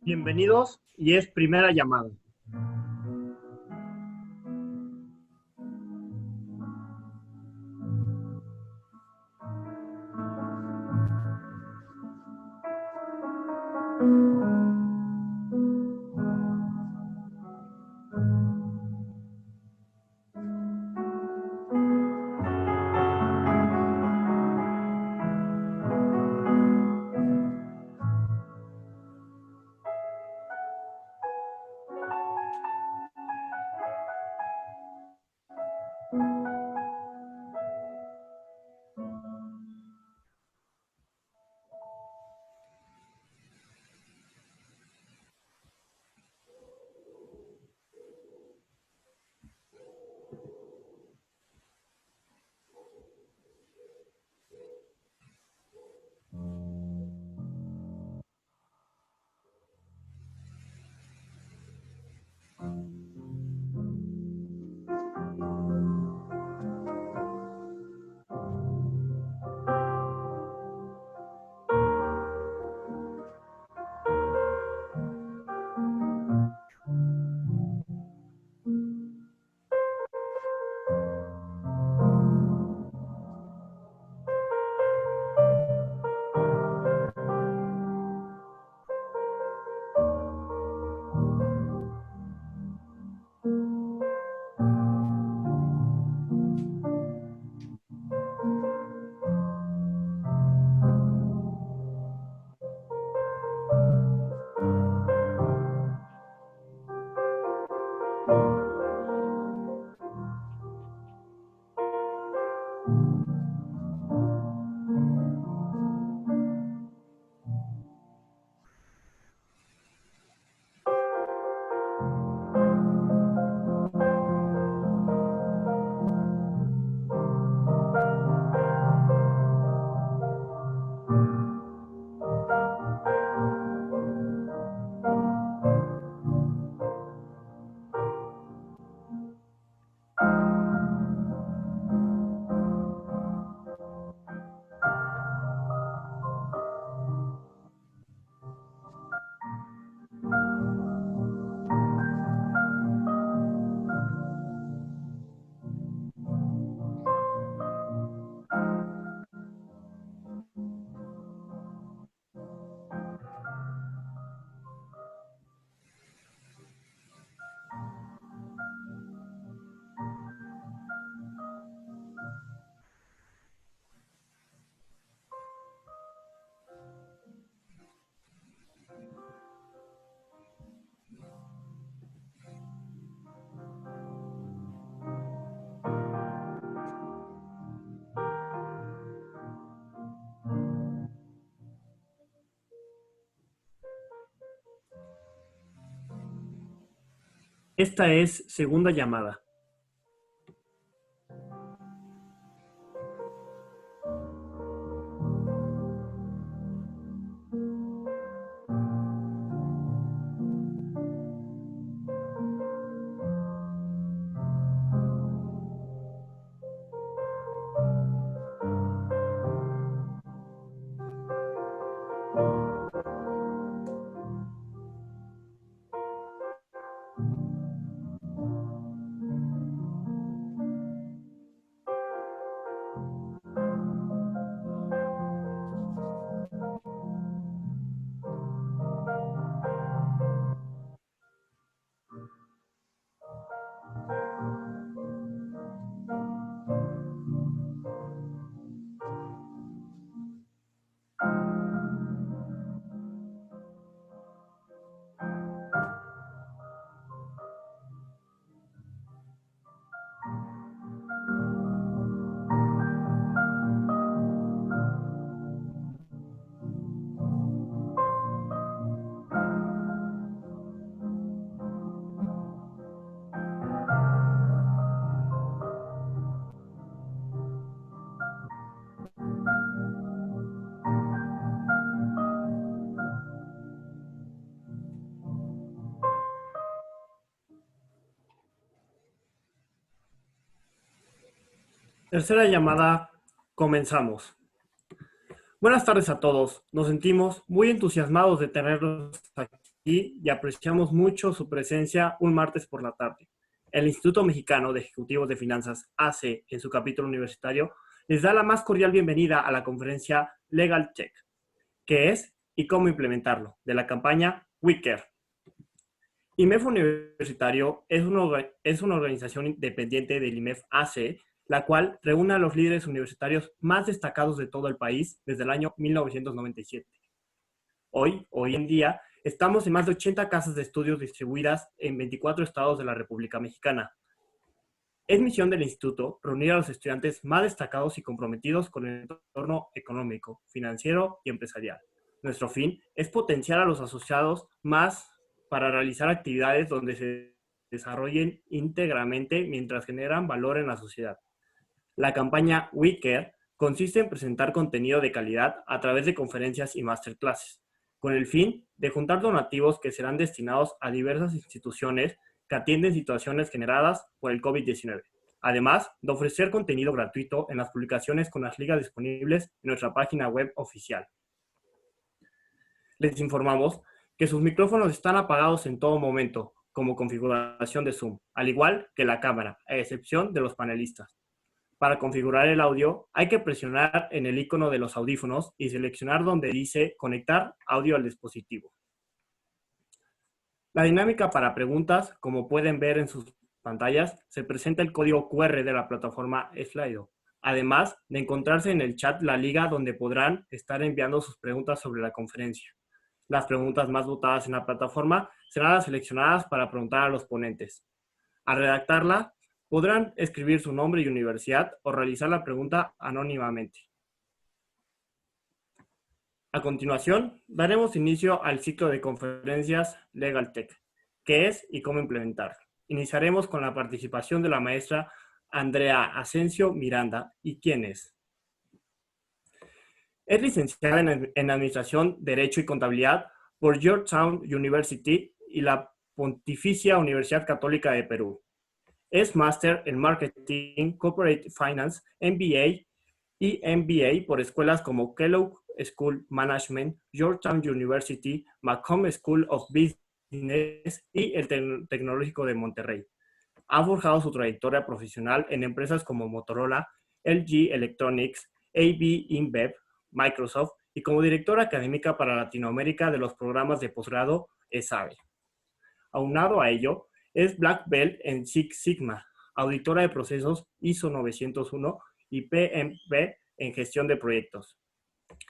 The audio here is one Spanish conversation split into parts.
Bienvenidos y es primera llamada. Esta es segunda llamada. Tercera llamada, comenzamos. Buenas tardes a todos. Nos sentimos muy entusiasmados de tenerlos aquí y apreciamos mucho su presencia un martes por la tarde. El Instituto Mexicano de Ejecutivos de Finanzas, AC, en su capítulo universitario, les da la más cordial bienvenida a la conferencia Legal Tech, ¿qué es y cómo implementarlo?, de la campaña We Care. IMEF Universitario es una organización independiente del IMEF AC, la cual reúne a los líderes universitarios más destacados de todo el país desde el año 1997. Hoy en día, estamos en más de 80 casas de estudios distribuidas en 24 estados de la República Mexicana. Es misión del instituto reunir a los estudiantes más destacados y comprometidos con el entorno económico, financiero y empresarial. Nuestro fin es potenciar a los asociados más para realizar actividades donde se desarrollen íntegramente mientras generan valor en la sociedad. La campaña We Care consiste en presentar contenido de calidad a través de conferencias y masterclasses, con el fin de juntar donativos que serán destinados a diversas instituciones que atienden situaciones generadas por el COVID-19. Además de ofrecer contenido gratuito en las publicaciones con las ligas disponibles en nuestra página web oficial. Les informamos que sus micrófonos están apagados en todo momento, como configuración de Zoom, al igual que la cámara, a excepción de los panelistas. Para configurar el audio, hay que presionar en el icono de los audífonos y seleccionar donde dice Conectar audio al dispositivo. La dinámica para preguntas, como pueden ver en sus pantallas, se presenta el código QR de la plataforma Slido, además de encontrarse en el chat la liga donde podrán estar enviando sus preguntas sobre la conferencia. Las preguntas más votadas en la plataforma serán las seleccionadas para preguntar a los ponentes. Al redactarla, podrán escribir su nombre y universidad o realizar la pregunta anónimamente. A continuación, daremos inicio al ciclo de conferencias Legal Tech, qué es y cómo implementar. Iniciaremos con la participación de la maestra Andrea Asensio Miranda. ¿Y quién es? Es licenciada en Administración, Derecho y Contabilidad por Georgetown University y la Pontificia Universidad Católica de Perú. Es máster en Marketing, Corporate Finance, MBA y MBA por escuelas como Kellogg School Management, Georgetown University, Macomb School of Business y el Tecnológico de Monterrey. Ha forjado su trayectoria profesional en empresas como Motorola, LG Electronics, AB InBev, Microsoft y como directora académica para Latinoamérica de los programas de posgrado ESABE. Aunado a ello, es Black Belt en Six Sigma, auditora de procesos ISO 901 y PMP en gestión de proyectos.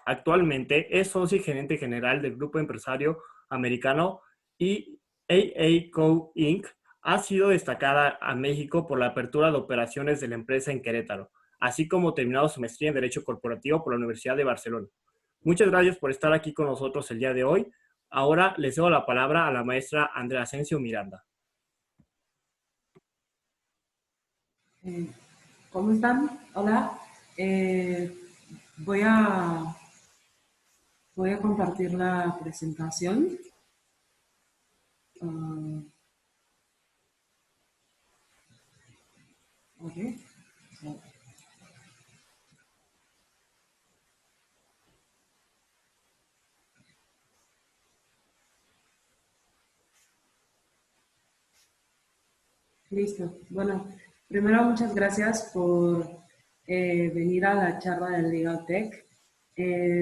Actualmente es socio y gerente general del grupo empresario americano y AACO Inc. Ha sido destacada a México por la apertura de operaciones de la empresa en Querétaro, así como terminado su maestría en Derecho Corporativo por la Universidad de Barcelona. Muchas gracias por estar aquí con nosotros el día de hoy. Ahora les cedo la palabra a la maestra Andrea Asensio Miranda. ¿Cómo están? Hola. Voy a compartir la presentación. Okay. Listo. Bueno, primero muchas gracias por venir a la charla del Legal Tech.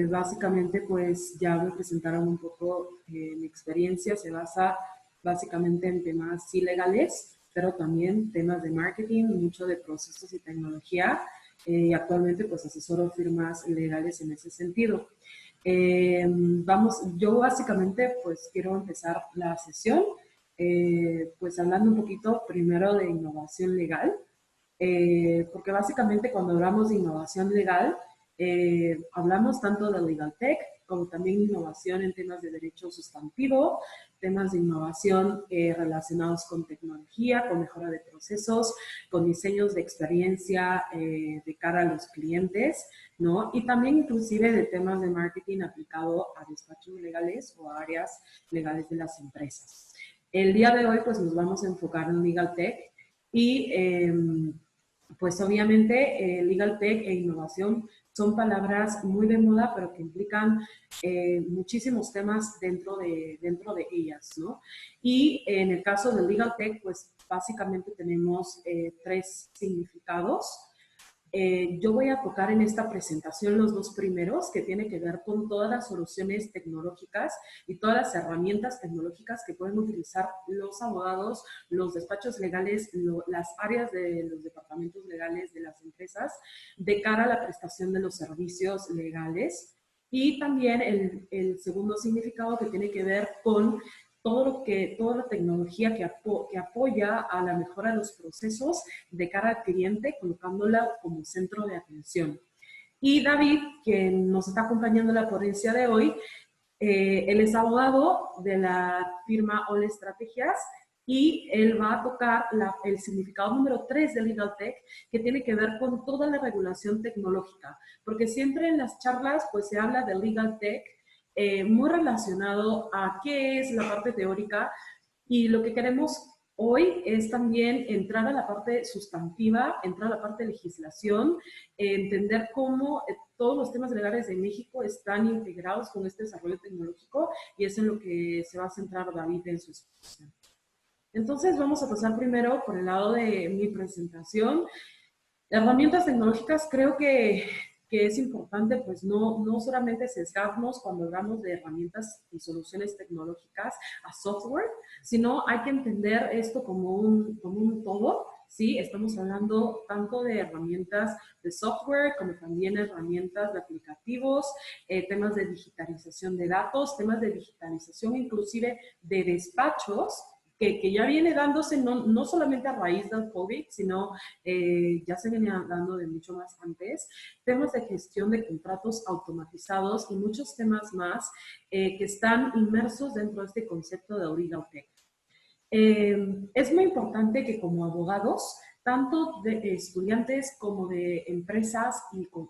Básicamente, pues ya me presentaron un poco mi experiencia. Se basa básicamente en temas sí legales, pero también temas de marketing, mucho de procesos y tecnología. Actualmente, pues asesoro firmas legales en ese sentido. Yo básicamente, pues quiero empezar la sesión. Pues hablando un poquito primero de innovación legal, porque básicamente cuando hablamos de innovación legal, hablamos tanto de Legal Tech como también innovación en temas de derecho sustantivo, temas de innovación relacionados con tecnología, con mejora de procesos, con diseños de experiencia de cara a los clientes, ¿no? Y también inclusive de temas de marketing aplicado a despachos legales o a áreas legales de las empresas. El día de hoy pues nos vamos a enfocar en Legal Tech y pues obviamente Legal Tech e innovación son palabras muy de moda, pero que implican muchísimos temas dentro de ellas, ¿no? Y en el caso del Legal Tech, pues básicamente tenemos tres significados. Yo voy a tocar en esta presentación los dos primeros, que tiene que ver con todas las soluciones tecnológicas y todas las herramientas tecnológicas que pueden utilizar los abogados, los despachos legales, las áreas de los departamentos legales de las empresas de cara a la prestación de los servicios legales. Y también el segundo significado que tiene que ver con toda la tecnología que apoya a la mejora de los procesos de cara al cliente, colocándola como centro de atención. Y David, que nos está acompañando en la ponencia de hoy, él es abogado de la firma All Estrategias y él va a tocar el significado número 3 de Legal Tech, que tiene que ver con toda la regulación tecnológica, porque siempre en las charlas pues se habla de Legal Tech, muy relacionado a qué es la parte teórica, y lo que queremos hoy es también entrar a la parte sustantiva, entrar a la parte de legislación, entender cómo todos los temas legales de México están integrados con este desarrollo tecnológico, y es en lo que se va a centrar David en su exposición. Entonces vamos a pasar primero por el lado de mi presentación. Herramientas tecnológicas, creo que es importante pues no solamente sesgarnos cuando hablamos de herramientas y soluciones tecnológicas a software, sino hay que entender esto como un todo, ¿sí? Estamos hablando tanto de herramientas de software como también herramientas de aplicativos, temas de digitalización de datos, temas de digitalización inclusive de despachos, que ya viene dándose no solamente a raíz del COVID, sino ya se venía dando de mucho más antes, temas de gestión de contratos automatizados y muchos temas más que están inmersos dentro de este concepto de Legal Tech. Es muy importante que como abogados, tanto de estudiantes como de empresas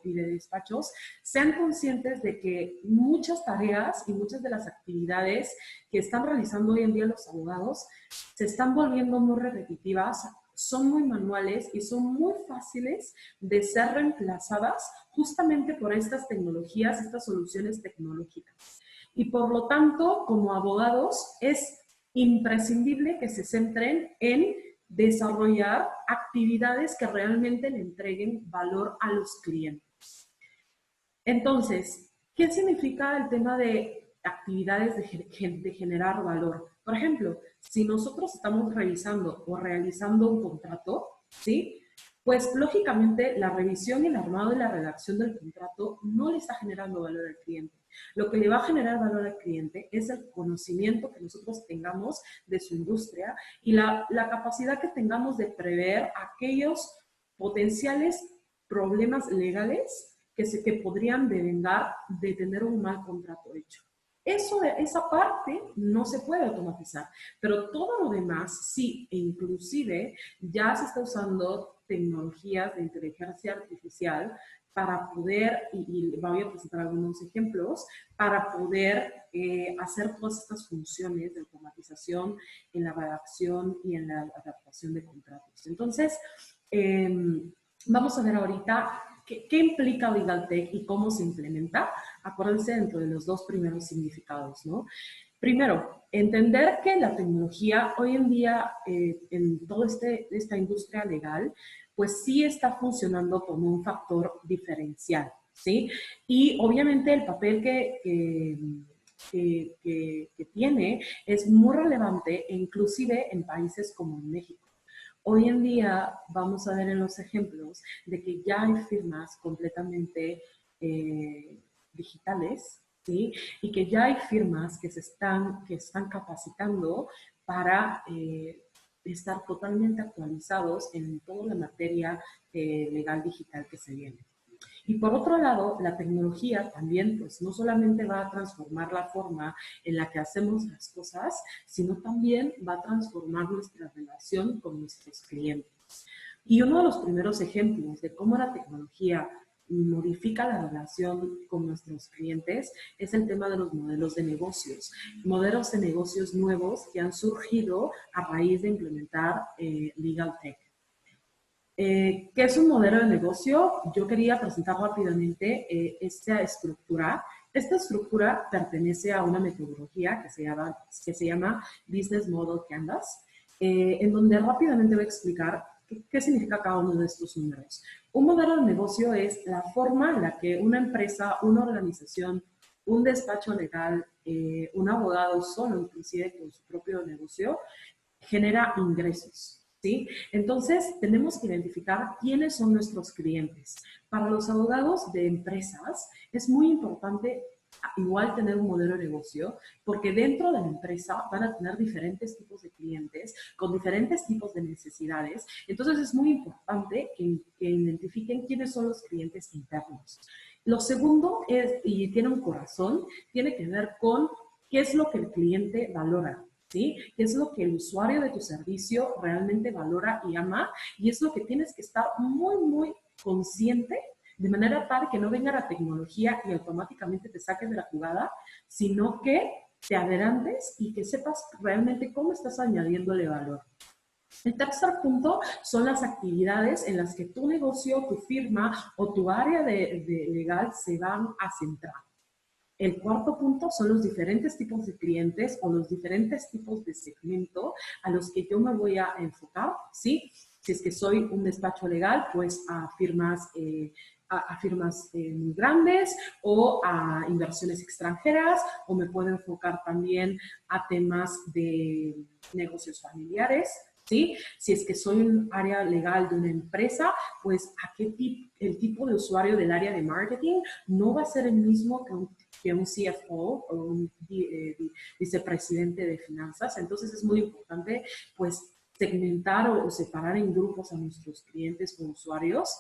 y de despachos, sean conscientes de que muchas tareas y muchas de las actividades que están realizando hoy en día los abogados se están volviendo muy repetitivas, son muy manuales y son muy fáciles de ser reemplazadas justamente por estas tecnologías, estas soluciones tecnológicas. Y por lo tanto, como abogados, es imprescindible que se centren en desarrollar actividades que realmente le entreguen valor a los clientes. Entonces, ¿qué significa el tema de actividades de generar valor? Por ejemplo, si nosotros estamos revisando o realizando un contrato, ¿sí? Pues lógicamente la revisión y el armado y la redacción del contrato no le está generando valor al cliente. Lo que le va a generar valor al cliente es el conocimiento que nosotros tengamos de su industria y la capacidad que tengamos de prever aquellos potenciales problemas legales que podrían devengar de tener un mal contrato hecho. Esa parte no se puede automatizar, pero todo lo demás sí, e inclusive ya se está usando tecnologías de inteligencia artificial para poder, y voy a presentar algunos ejemplos, para poder hacer todas estas funciones de automatización en la redacción y en la adaptación de contratos. Entonces, vamos a ver ahorita qué implica Legal Tech y cómo se implementa. Acuérdense dentro de los dos primeros significados, ¿no? Primero, entender que la tecnología hoy en día en toda esta industria legal, pues sí está funcionando como un factor diferencial, ¿sí? Y obviamente el papel que tiene es muy relevante, e inclusive en países como México. Hoy en día vamos a ver en los ejemplos de que ya hay firmas completamente digitales, ¿sí? Y que ya hay firmas que están capacitando para estar totalmente actualizados en toda la materia legal digital que se viene. Y por otro lado, la tecnología también, pues no solamente va a transformar la forma en la que hacemos las cosas, sino también va a transformar nuestra relación con nuestros clientes. Y uno de los primeros ejemplos de cómo la tecnología modifica la relación con nuestros clientes es el tema de los modelos de negocios nuevos que han surgido a raíz de implementar Legal Tech. ¿Qué es un modelo de negocio? Yo quería presentar rápidamente esta estructura. Esta estructura pertenece a una metodología que se llama Business Model Canvas, en donde rápidamente voy a explicar qué significa cada uno de estos números. Un modelo de negocio es la forma en la que una empresa, una organización, un despacho legal, un abogado solo, inclusive con su propio negocio, genera ingresos. ¿Sí? Entonces, tenemos que identificar quiénes son nuestros clientes. Para los abogados de empresas es muy importante igual tener un modelo de negocio, porque dentro de la empresa van a tener diferentes tipos de clientes con diferentes tipos de necesidades. Entonces, es muy importante que identifiquen quiénes son los clientes internos. Lo segundo es, y tiene un corazón, tiene que ver con qué es lo que el cliente valora. ¿Sí? ¿Qué es lo que el usuario de tu servicio realmente valora y ama? Y es lo que tienes que estar muy, muy consciente, de manera tal que no venga la tecnología y automáticamente te saques de la jugada, sino que te adelantes y que sepas realmente cómo estás añadiéndole valor. El tercer punto son las actividades en las que tu negocio, tu firma o tu área de legal se van a centrar. El cuarto punto son los diferentes tipos de clientes o los diferentes tipos de segmento a los que yo me voy a enfocar, ¿sí? Si es que soy un despacho legal, pues a firmas, muy grandes o a inversiones extranjeras, o me puedo enfocar también a temas de negocios familiares, ¿sí? Si es que soy un área legal de una empresa, pues el tipo de usuario del área de marketing no va a ser el mismo que un CFO o un vicepresidente de finanzas. Entonces es muy importante pues segmentar o separar en grupos a nuestros clientes o usuarios.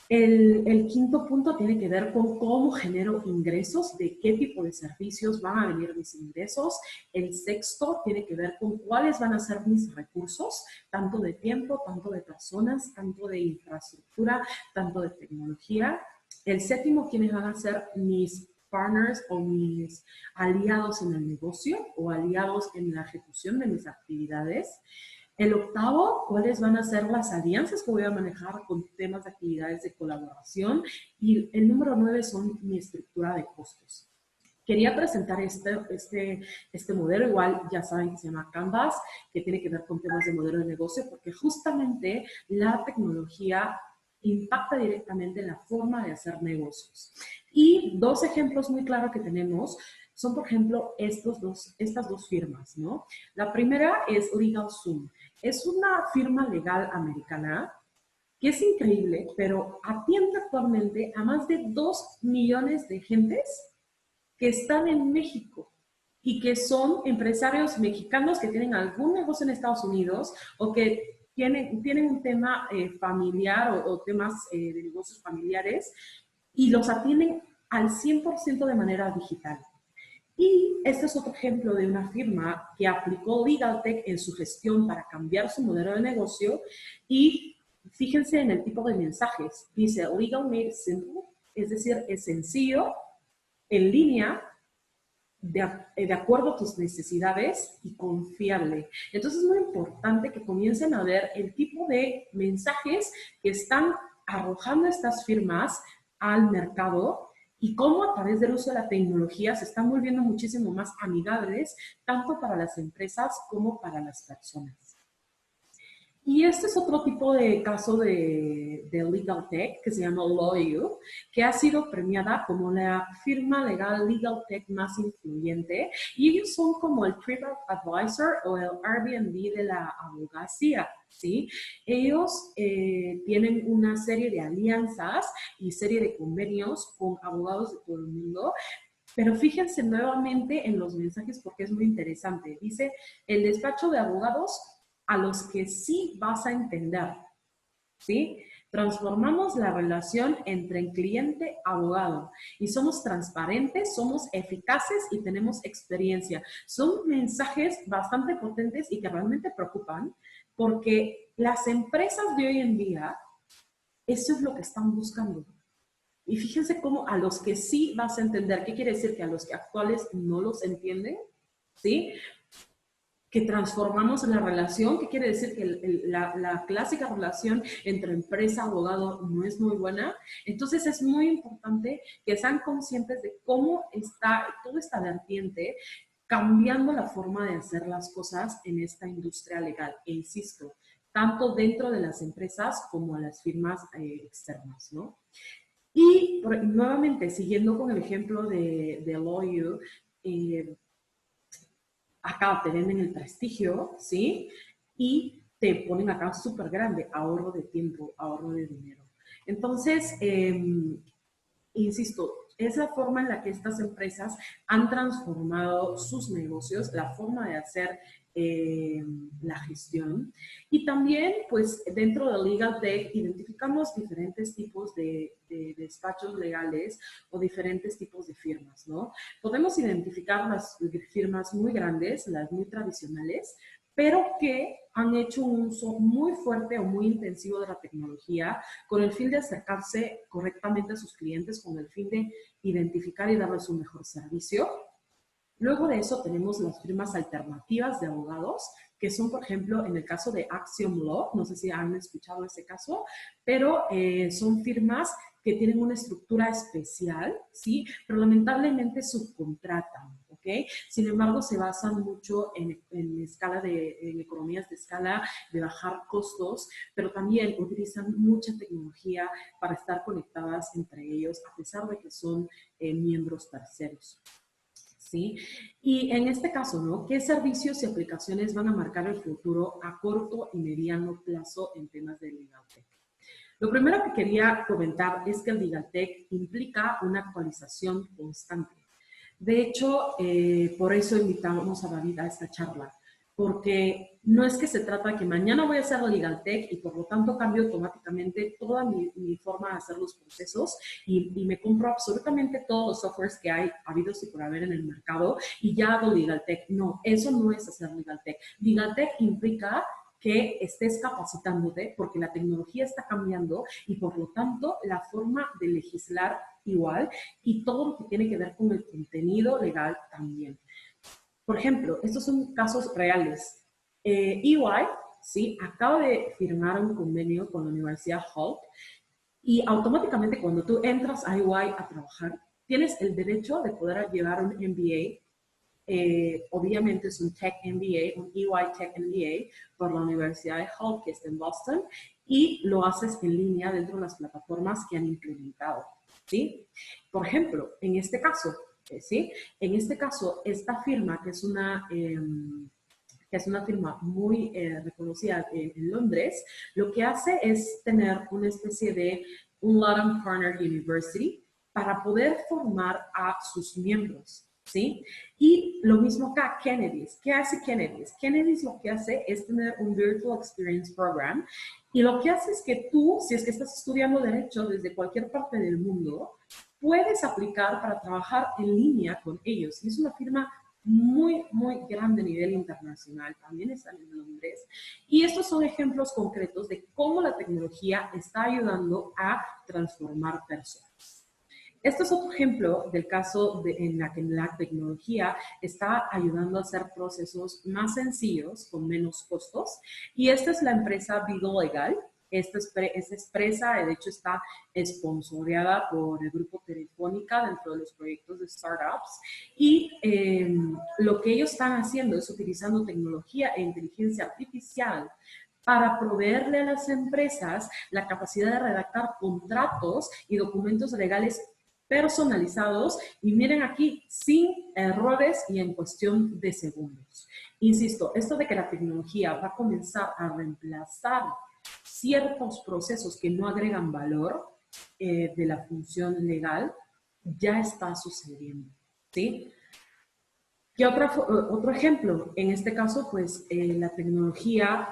El quinto punto tiene que ver con cómo genero ingresos, de qué tipo de servicios van a venir mis ingresos. El sexto tiene que ver con cuáles van a ser mis recursos, tanto de tiempo, tanto de personas, tanto de infraestructura, tanto de tecnología. El séptimo, quiénes van a ser mis partners o mis aliados en el negocio o aliados en la ejecución de mis actividades. El octavo, cuáles van a ser las alianzas que voy a manejar con temas de actividades de colaboración. Y el número 9 son mi estructura de costos. Quería presentar este modelo, igual ya saben que se llama Canvas, que tiene que ver con temas de modelo de negocio, porque justamente la tecnología impacta directamente en la forma de hacer negocios. Y dos ejemplos muy claros que tenemos son, por ejemplo, estas dos firmas, ¿no? La primera es LegalZoom. Es una firma legal americana que es increíble, pero atiende actualmente a más de 2 millones de gentes que están en México y que son empresarios mexicanos que tienen algún negocio en Estados Unidos o que tienen un tema familiar o temas de negocios familiares y los atienden al 100% de manera digital. Y este es otro ejemplo de una firma que aplicó LegalTech en su gestión para cambiar su modelo de negocio y fíjense en el tipo de mensajes. Dice Legal Made Simple, es decir, es sencillo, en línea, de acuerdo a tus necesidades y confiable. Entonces es muy importante que comiencen a ver el tipo de mensajes que están arrojando estas firmas al mercado y cómo a través del uso de la tecnología se están volviendo muchísimo más amigables tanto para las empresas como para las personas. Y este es otro tipo de caso de Legal Tech que se llama LawU, que ha sido premiada como la firma legal Legal Tech más influyente. Y ellos son como el TripAdvisor o el Airbnb de la abogacía, ¿sí? Ellos tienen una serie de alianzas y serie de convenios con abogados de todo el mundo. Pero fíjense nuevamente en los mensajes porque es muy interesante. Dice, el despacho de abogados a los que sí vas a entender, ¿sí? Transformamos la relación entre el cliente y abogado y somos transparentes, somos eficaces y tenemos experiencia. Son mensajes bastante potentes y que realmente preocupan porque las empresas de hoy en día, eso es lo que están buscando. Y fíjense cómo a los que sí vas a entender, ¿qué quiere decir? Que a los que actuales no los entienden, ¿sí? que transformamos la relación, que quiere decir que la clásica relación entre empresa-abogado no es muy buena. Entonces es muy importante que sean conscientes de cómo está toda esta vertiente cambiando la forma de hacer las cosas en esta industria legal. E insisto, tanto dentro de las empresas como a las firmas externas, ¿no? Y nuevamente, siguiendo con el ejemplo de LawU, acá te venden el prestigio, ¿sí? Y te ponen acá súper grande, ahorro de tiempo, ahorro de dinero. Entonces, insisto, es la forma en la que estas empresas han transformado sus negocios, la forma de hacer la gestión. Y también, pues, dentro de Legal Tech identificamos diferentes tipos de despachos legales o diferentes tipos de firmas, ¿no? Podemos identificar las firmas muy grandes, las muy tradicionales, pero que han hecho un uso muy fuerte o muy intensivo de la tecnología con el fin de acercarse correctamente a sus clientes, con el fin de identificar y darles un mejor servicio. Luego de eso tenemos las firmas alternativas de abogados, que son, por ejemplo, en el caso de Axiom Law, no sé si han escuchado ese caso, pero son firmas que tienen una estructura especial, ¿sí? Pero lamentablemente subcontratan, ¿ok? Sin embargo, se basan mucho en economías de escala, de bajar costos, pero también utilizan mucha tecnología para estar conectadas entre ellos, a pesar de que son miembros terceros. ¿Sí? Y en este caso, ¿no? ¿Qué servicios y aplicaciones van a marcar el futuro a corto y mediano plazo en temas de Legal Tech? Lo primero que quería comentar es que el Legal Tech implica una actualización constante. De hecho, por eso invitamos a David a esta charla, porque no es que se trata de que mañana voy a hacer Legal Tech y por lo tanto cambio automáticamente toda mi forma de hacer los procesos y me compro absolutamente todos los softwares que hay habidos y por haber en el mercado y ya hago Legal Tech. No, eso no es hacer Legal Tech. Legal Tech implica que estés capacitándote porque la tecnología está cambiando y por lo tanto la forma de legislar igual y todo lo que tiene que ver con el contenido legal también. Por ejemplo, estos son casos reales. EY, ¿sí? Acaba de firmar un convenio con la Universidad Hult y automáticamente cuando tú entras a EY a trabajar, tienes el derecho de poder llevar un MBA. Obviamente es un Tech MBA, un EY Tech MBA por la Universidad de Hult, que está en Boston, y lo haces en línea dentro de las plataformas que han implementado, ¿sí? Por ejemplo, en este caso, ¿sí? En este caso, esta firma, que es una firma muy reconocida en Londres, lo que hace es tener una especie de un Latin Partner University para poder formar a sus miembros, ¿sí? Y lo mismo acá, Kennedy's. ¿Qué hace Kennedy's? Kennedy's lo que hace es tener un Virtual Experience Program y lo que hace es que tú, si es que estás estudiando Derecho desde cualquier parte del mundo, puedes aplicar para trabajar en línea con ellos. Y es una firma muy, muy grande a nivel internacional, también están en Londres. Y estos son ejemplos concretos de cómo la tecnología está ayudando a transformar personas. Este es otro ejemplo del caso en la que la tecnología está ayudando a hacer procesos más sencillos con menos costos. Y esta es la empresa Vigo Legal. Esta empresa, de hecho, está esponsoreada por el grupo Telefónica dentro de los proyectos de startups. Y lo que ellos están haciendo es utilizando tecnología e inteligencia artificial para proveerle a las empresas la capacidad de redactar contratos y documentos legales personalizados y miren aquí, sin errores y en cuestión de segundos. Insisto, esto de que la tecnología va a comenzar a reemplazar ciertos procesos que no agregan valor de la función legal, ya está sucediendo, ¿sí? ¿Qué otro ejemplo? En este caso, pues la tecnología,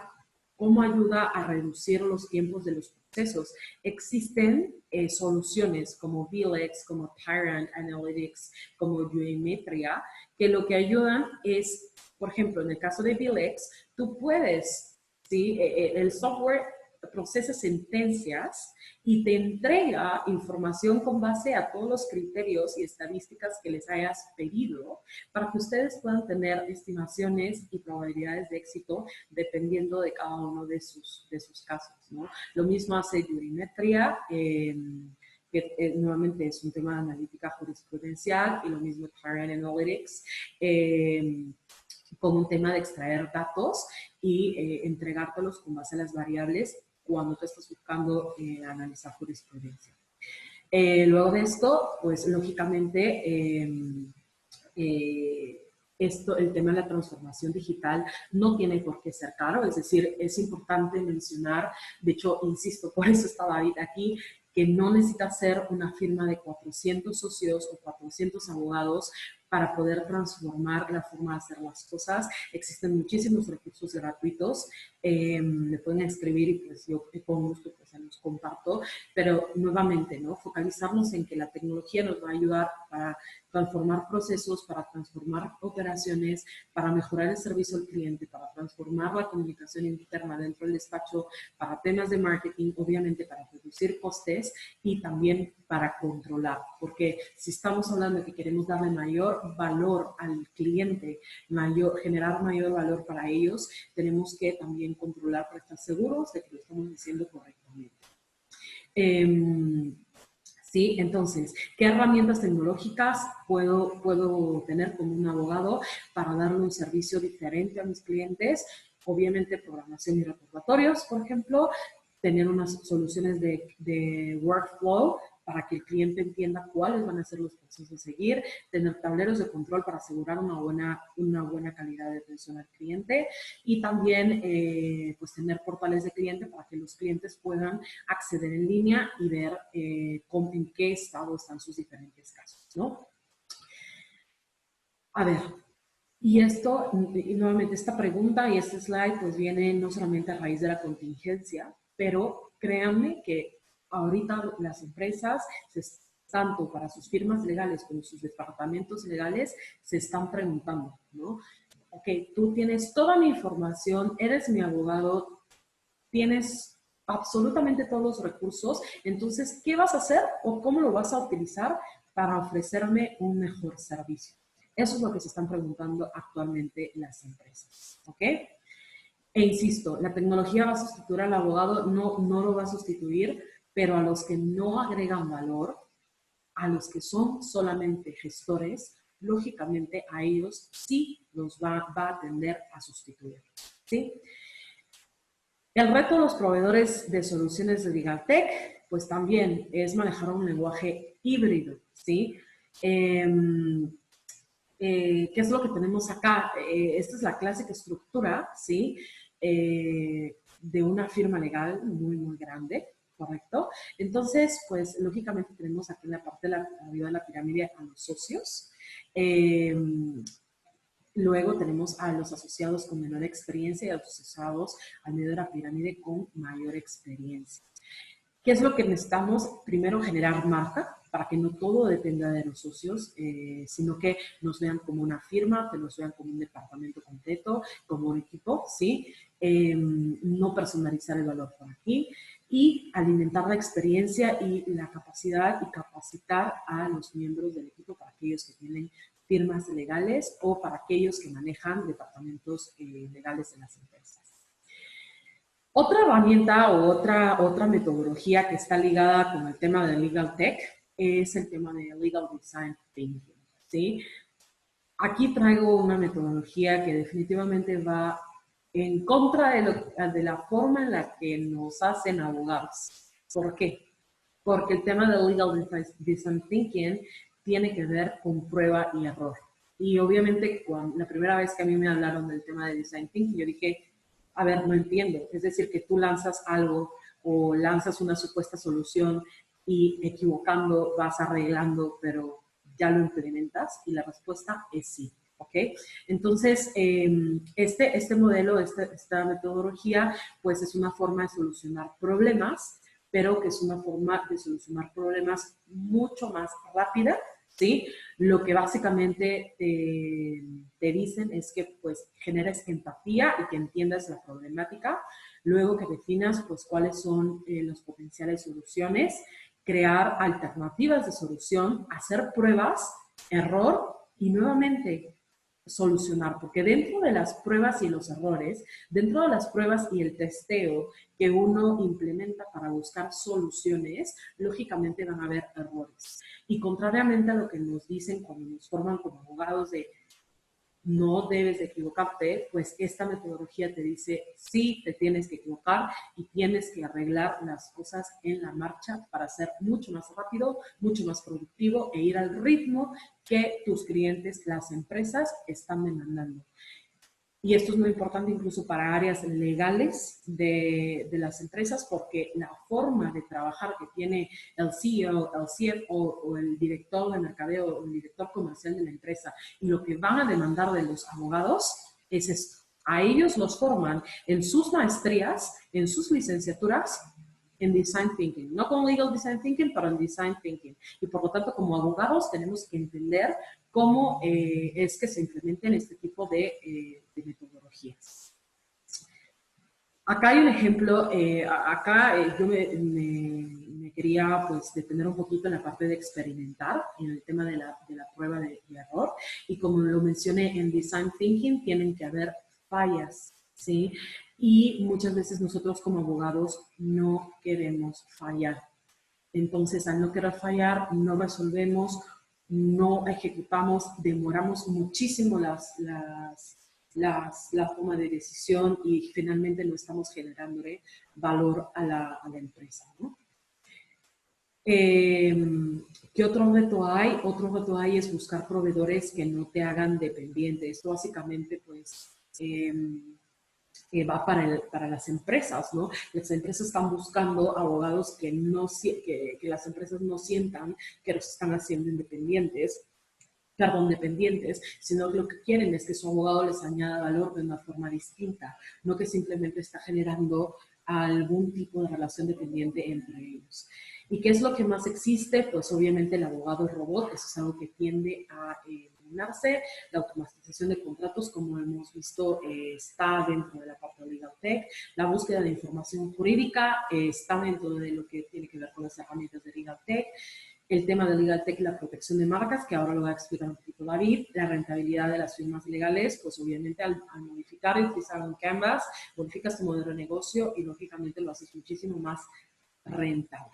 ¿cómo ayuda a reducir los tiempos de los procesos? Existen soluciones como VLEX, como Tyrant Analytics, como Geometria, que lo que ayudan es, por ejemplo, en el caso de VLEX, tú puedes, ¿sí? El software procesa sentencias y te entrega información con base a todos los criterios y estadísticas que les hayas pedido para que ustedes puedan tener estimaciones y probabilidades de éxito dependiendo de cada uno de sus casos, ¿no? Lo mismo hace Jurimetría, que nuevamente es un tema de analítica jurisprudencial, y lo mismo Clarion Analytics, con un tema de extraer datos y entregártelos con base a las variables cuando tú estás buscando analizar jurisprudencia. Luego de esto, pues lógicamente, el tema de la transformación digital no tiene por qué ser caro, es decir, es importante mencionar, de hecho, insisto, por eso está David aquí, que no necesita ser una firma de 400 socios o 400 abogados para poder transformar la forma de hacer las cosas. Existen muchísimos recursos gratuitos, me pueden escribir y pues yo con gusto pues se los comparto, pero nuevamente, ¿no? Focalizarnos en que la tecnología nos va a ayudar para transformar procesos, para transformar operaciones, para mejorar el servicio al cliente, para transformar la comunicación interna dentro del despacho, para temas de marketing, obviamente para reducir costes y también para controlar, porque si estamos hablando de que queremos darle mayor valor al cliente, generar mayor valor para ellos, tenemos que también controlar para estar seguros de que lo estamos diciendo correctamente. Sí, entonces, ¿qué herramientas tecnológicas puedo tener como un abogado para darle un servicio diferente a mis clientes? Obviamente, programación y recordatorios, por ejemplo, tener unas soluciones de workflow para que el cliente entienda cuáles van a ser los pasos a seguir, tener tableros de control para asegurar una buena calidad de atención al cliente, y también pues tener portales de cliente para que los clientes puedan acceder en línea y ver en qué estado están sus diferentes casos, ¿no? A ver, y esto, y nuevamente esta pregunta y este slide pues viene no solamente a raíz de la contingencia, pero créanme que ahorita las empresas, tanto para sus firmas legales como sus departamentos legales, se están preguntando, ¿no? Ok, tú tienes toda mi información, eres mi abogado, tienes absolutamente todos los recursos, entonces, ¿qué vas a hacer o cómo lo vas a utilizar para ofrecerme un mejor servicio? Eso es lo que se están preguntando actualmente las empresas, ¿ok? E insisto, la tecnología va a sustituir al abogado, no lo va a sustituir, pero a los que no agregan valor, a los que son solamente gestores, lógicamente a ellos sí los va a tender a sustituir, ¿sí? El reto de los proveedores de soluciones de LegalTech, pues también es manejar un lenguaje híbrido, ¿sí? ¿Qué es lo que tenemos acá? Esta es la clásica estructura, ¿sí? De una firma legal muy, muy grande, ¿correcto? Entonces, pues, lógicamente tenemos aquí en la parte de arriba de la pirámide a los socios. Luego tenemos a los asociados con menor experiencia y a los asociados al medio de la pirámide con mayor experiencia. ¿Qué es lo que necesitamos? Primero, generar marca para que no todo dependa de los socios, sino que nos vean como una firma, que nos vean como un departamento completo, como un equipo, ¿sí? No personalizar el valor por aquí y alimentar la experiencia y la capacidad y capacitar a los miembros del equipo para aquellos que tienen firmas legales o para aquellos que manejan departamentos legales de las empresas. Otra herramienta o otra metodología que está ligada con el tema de Legal Tech es el tema de Legal Design Thinking, ¿sí? Aquí traigo una metodología que definitivamente va en contra de la forma en la que nos hacen abogados. ¿Por qué? Porque el tema de Legal Design Thinking tiene que ver con prueba y error. Y obviamente, la primera vez que a mí me hablaron del tema de Design Thinking, yo dije, a ver, no entiendo. Es decir, que tú lanzas algo o lanzas una supuesta solución y equivocando vas arreglando, pero ya lo implementas, y la respuesta es sí. ¿Ok? Entonces, este modelo, esta metodología, pues es una forma de solucionar problemas, pero que es una forma de solucionar problemas mucho más rápida, ¿sí? Lo que básicamente te dicen es que pues generes empatía y que entiendas la problemática. Luego que definas pues cuáles son los potenciales soluciones, crear alternativas de solución, hacer pruebas, error y nuevamente solucionar, porque dentro de las pruebas y los errores, dentro de las pruebas y el testeo que uno implementa para buscar soluciones, lógicamente van a haber errores. Y contrariamente a lo que nos dicen cuando nos forman como abogados de no debes de equivocarte, pues esta metodología te dice sí, te tienes que equivocar y tienes que arreglar las cosas en la marcha para ser mucho más rápido, mucho más productivo e ir al ritmo que tus clientes, las empresas, están demandando. Y esto es muy importante incluso para áreas legales de las empresas, porque la forma de trabajar que tiene el CEO, el CFO o el director de mercadeo o el director comercial de la empresa y lo que van a demandar de los abogados es esto. A ellos los forman en sus maestrías, en sus licenciaturas, en Design Thinking. No con Legal Design Thinking, pero en Design Thinking. Y por lo tanto, como abogados, tenemos que entender cómo es que se implementen este tipo de metodologías. Acá hay un ejemplo, yo me quería pues detener un poquito en la parte de experimentar, en el tema de la prueba de error, y como lo mencioné en Design Thinking, tienen que haber fallas, ¿sí? Y muchas veces nosotros como abogados no queremos fallar. Entonces, al no querer fallar, no resolvemos, no ejecutamos, demoramos muchísimo la toma de decisión y finalmente no estamos generando valor a la empresa, ¿no? ¿Qué otro reto hay? Otro reto hay es buscar proveedores que no te hagan dependiente. Esto básicamente, pues, va para las empresas, ¿no? Las empresas están buscando abogados que las empresas no sientan que los están haciendo dependientes, sino que lo que quieren es que su abogado les añada valor de una forma distinta, no que simplemente está generando algún tipo de relación dependiente entre ellos. ¿Y qué es lo que más existe? Pues obviamente el abogado robot, eso es algo que tiende a eliminarse. La automatización de contratos, como hemos visto, está dentro de la parte de Legal Tech. La búsqueda de información jurídica está dentro de lo que tiene que ver con las herramientas de Legal Tech. El tema de Legal Tech y la protección de marcas, que ahora lo va a explicar un poquito David, la rentabilidad de las firmas legales, pues obviamente al modificar y utilizar un Canvas, modificas tu modelo de negocio y lógicamente lo haces muchísimo más rentable.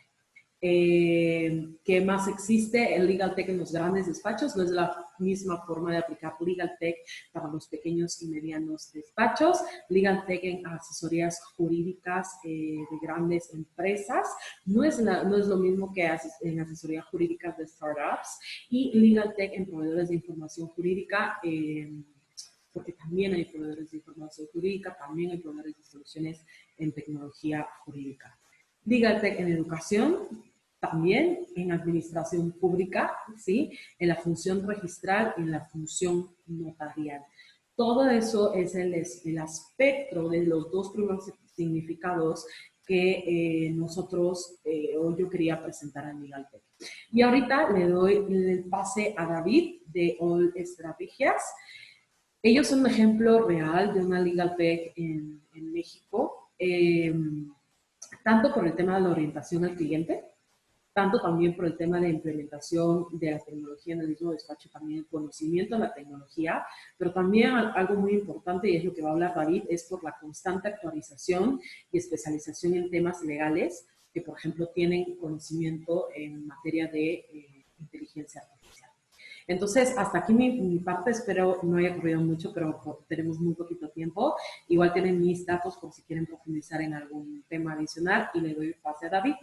¿Qué más existe? El Legal Tech en los grandes despachos. No es la misma forma de aplicar Legal Tech para los pequeños y medianos despachos. Legal Tech en asesorías jurídicas de grandes empresas. No es lo mismo que en asesorías jurídicas de startups. Y Legal Tech en proveedores de información jurídica, porque también hay proveedores de información jurídica, también hay proveedores de soluciones en tecnología jurídica. Legal Tech en educación, también en administración pública, ¿sí? En la función registral y en la función notarial. Todo eso es el espectro de los dos primeros significados que nosotros, o yo quería presentar en Legal Tech. Y ahorita le doy el pase a David de All Estrategias. Ellos son un ejemplo real de una Legal Tech en México, tanto por el tema de la orientación al cliente, tanto también por el tema de implementación de la tecnología en el mismo despacho, también el conocimiento de la tecnología, pero también algo muy importante, y es lo que va a hablar David, es por la constante actualización y especialización en temas legales, que por ejemplo tienen conocimiento en materia de inteligencia artificial. Entonces, hasta aquí mi parte, espero no haya corrido mucho, pero tenemos muy poquito tiempo. Igual tienen mis datos por si quieren profundizar en algún tema adicional y le doy pase a David.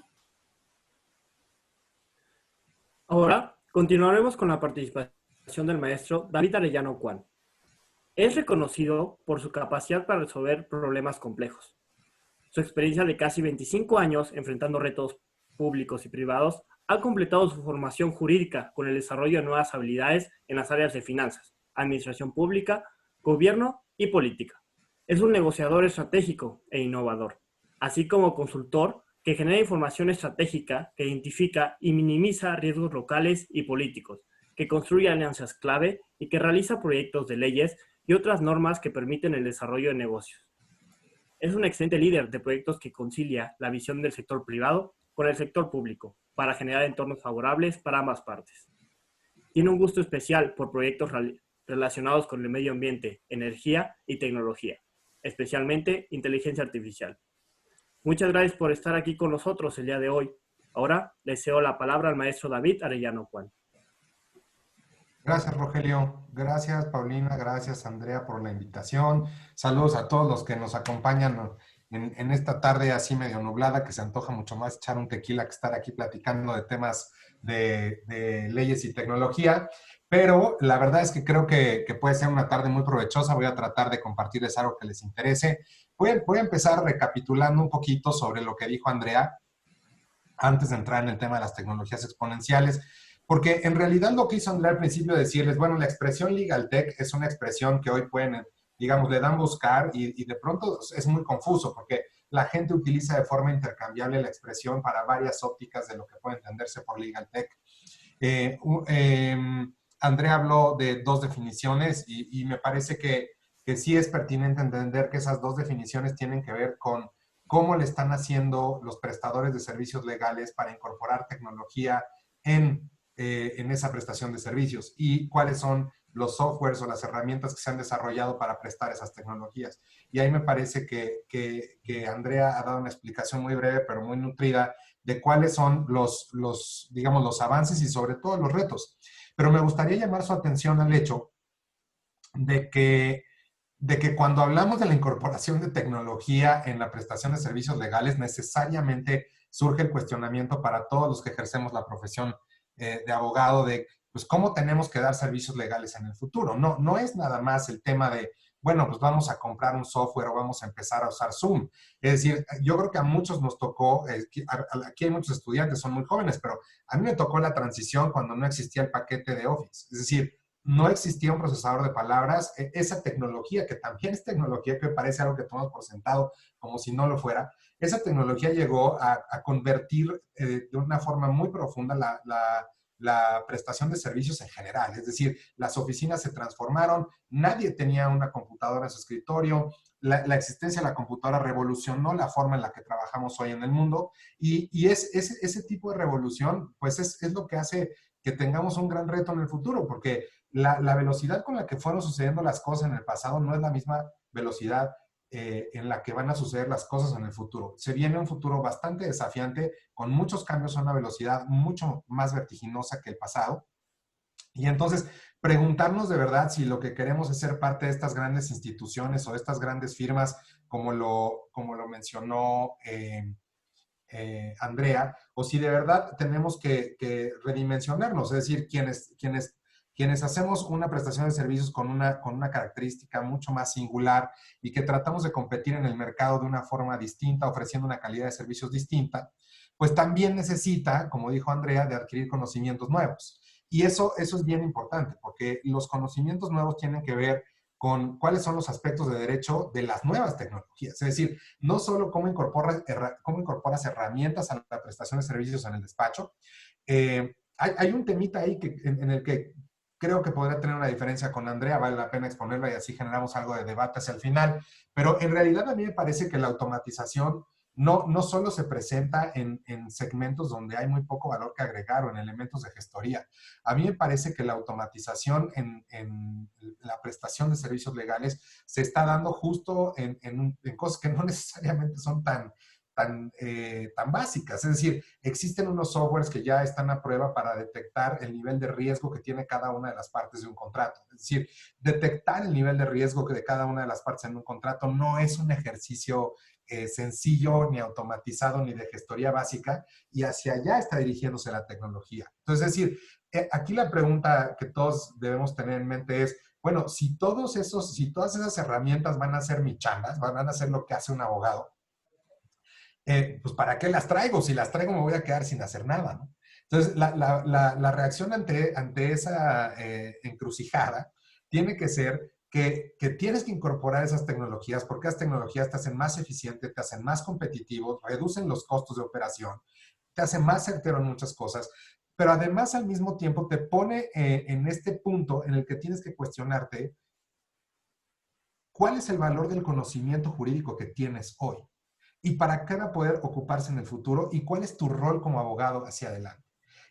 Ahora continuaremos con la participación del maestro David Arellano Cuán. Es reconocido por su capacidad para resolver problemas complejos. Su experiencia de casi 25 años enfrentando retos públicos y privados ha completado su formación jurídica con el desarrollo de nuevas habilidades en las áreas de finanzas, administración pública, gobierno y política. Es un negociador estratégico e innovador, así como consultor que genera información estratégica que identifica y minimiza riesgos locales y políticos, que construye alianzas clave y que realiza proyectos de leyes y otras normas que permiten el desarrollo de negocios. Es un excelente líder de proyectos que concilia la visión del sector privado con el sector público para generar entornos favorables para ambas partes. Tiene un gusto especial por proyectos relacionados con el medio ambiente, energía y tecnología, especialmente inteligencia artificial. Muchas gracias por estar aquí con nosotros el día de hoy. Ahora le cedo la palabra al maestro David Arellano Juan. Gracias, Rogelio. Gracias, Paulina. Gracias, Andrea, por la invitación. Saludos a todos los que nos acompañan en esta tarde así medio nublada, que se antoja mucho más echar un tequila que estar aquí platicando de temas de leyes y tecnología. Pero la verdad es que creo que puede ser una tarde muy provechosa. Voy a tratar de compartirles algo que les interese. Voy a empezar recapitulando un poquito sobre lo que dijo Andrea antes de entrar en el tema de las tecnologías exponenciales. Porque en realidad lo que hizo Andrea al principio de decirles, bueno, la expresión legal tech es una expresión que hoy pueden, digamos, le dan buscar y de pronto es muy confuso porque la gente utiliza de forma intercambiable la expresión para varias ópticas de lo que puede entenderse por legal tech. Eh, eh, Andrea habló de dos definiciones y me parece que sí es pertinente entender que esas dos definiciones tienen que ver con cómo le están haciendo los prestadores de servicios legales para incorporar tecnología en esa prestación de servicios y cuáles son los softwares o las herramientas que se han desarrollado para prestar esas tecnologías. Y ahí me parece que Andrea ha dado una explicación muy breve, pero muy nutrida, de cuáles son digamos, los avances y sobre todo los retos. Pero me gustaría llamar su atención al hecho de que cuando hablamos de la incorporación de tecnología en la prestación de servicios legales, necesariamente surge el cuestionamiento para todos los que ejercemos la profesión de abogado de, pues, cómo tenemos que dar servicios legales en el futuro. No es nada más el tema de, bueno, pues vamos a comprar un software o vamos a empezar a usar Zoom. Es decir, yo creo que a muchos nos tocó, aquí hay muchos estudiantes, son muy jóvenes, pero a mí me tocó la transición cuando no existía el paquete de Office. Es decir, no existía un procesador de palabras, esa tecnología, que también es tecnología que parece algo que tomamos por sentado como si no lo fuera, esa tecnología llegó a convertir de una forma muy profunda la prestación de servicios en general. Es decir, las oficinas se transformaron, nadie tenía una computadora en su escritorio, la existencia de la computadora revolucionó la forma en la que trabajamos hoy en el mundo y ese tipo de revolución pues es lo que hace que tengamos un gran reto en el futuro, porque la velocidad con la que fueron sucediendo las cosas en el pasado no es la misma velocidad en la que van a suceder las cosas en el futuro. Se viene un futuro bastante desafiante, con muchos cambios a una velocidad mucho más vertiginosa que el pasado. Y entonces, preguntarnos de verdad si lo que queremos es ser parte de estas grandes instituciones o de estas grandes firmas, como lo mencionó Andrea, o si de verdad tenemos que redimensionarnos, es decir, quienes hacemos una prestación de servicios con una característica mucho más singular y que tratamos de competir en el mercado de una forma distinta, ofreciendo una calidad de servicios distinta, pues también necesita, como dijo Andrea, de adquirir conocimientos nuevos. Y eso es bien importante, porque los conocimientos nuevos tienen que ver con cuáles son los aspectos de derecho de las nuevas tecnologías. Es decir, no solo cómo incorporas herramientas a la prestación de servicios en el despacho. Hay un temita ahí en el que creo que podría tener una diferencia con Andrea, vale la pena exponerla y así generamos algo de debate hacia el final, pero en realidad a mí me parece que la automatización no solo se presenta en segmentos donde hay muy poco valor que agregar o en elementos de gestoría. A mí me parece que la automatización en la prestación de servicios legales se está dando justo en cosas que no necesariamente son tan básicas. Es decir, existen unos softwares que ya están a prueba para detectar el nivel de riesgo que tiene cada una de las partes de un contrato. Es decir, detectar el nivel de riesgo que de cada una de las partes en un contrato no es un ejercicio sencillo, ni automatizado, ni de gestoría básica, y hacia allá está dirigiéndose la tecnología. Entonces, es decir, aquí la pregunta que todos debemos tener en mente es, bueno, si todas esas herramientas van a ser mi chambas, van a hacer lo que hace un abogado, pues ¿para qué las traigo? Si las traigo me voy a quedar sin hacer nada, ¿no? Entonces, la reacción ante esa encrucijada tiene que ser que tienes que incorporar esas tecnologías porque esas tecnologías te hacen más eficiente, te hacen más competitivo, reducen los costos de operación, te hacen más certero en muchas cosas, pero además al mismo tiempo te pone en este punto en el que tienes que cuestionarte cuál es el valor del conocimiento jurídico que tienes hoy y para qué va a poder ocuparse en el futuro y cuál es tu rol como abogado hacia adelante.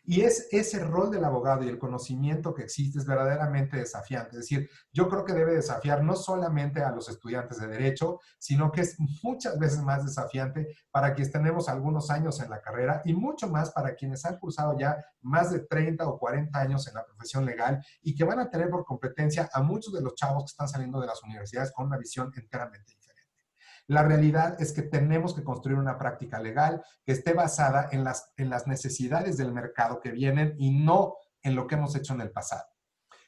Y es ese rol del abogado y el conocimiento que existe es verdaderamente desafiante. Es decir, yo creo que debe desafiar no solamente a los estudiantes de Derecho, sino que es muchas veces más desafiante para quienes tenemos algunos años en la carrera y mucho más para quienes han cursado ya más de 30 o 40 años en la profesión legal y que van a tener por competencia a muchos de los chavos que están saliendo de las universidades con una visión enteramente diferente. La realidad es que tenemos que construir una práctica legal que esté basada en las necesidades del mercado que vienen y no en lo que hemos hecho en el pasado.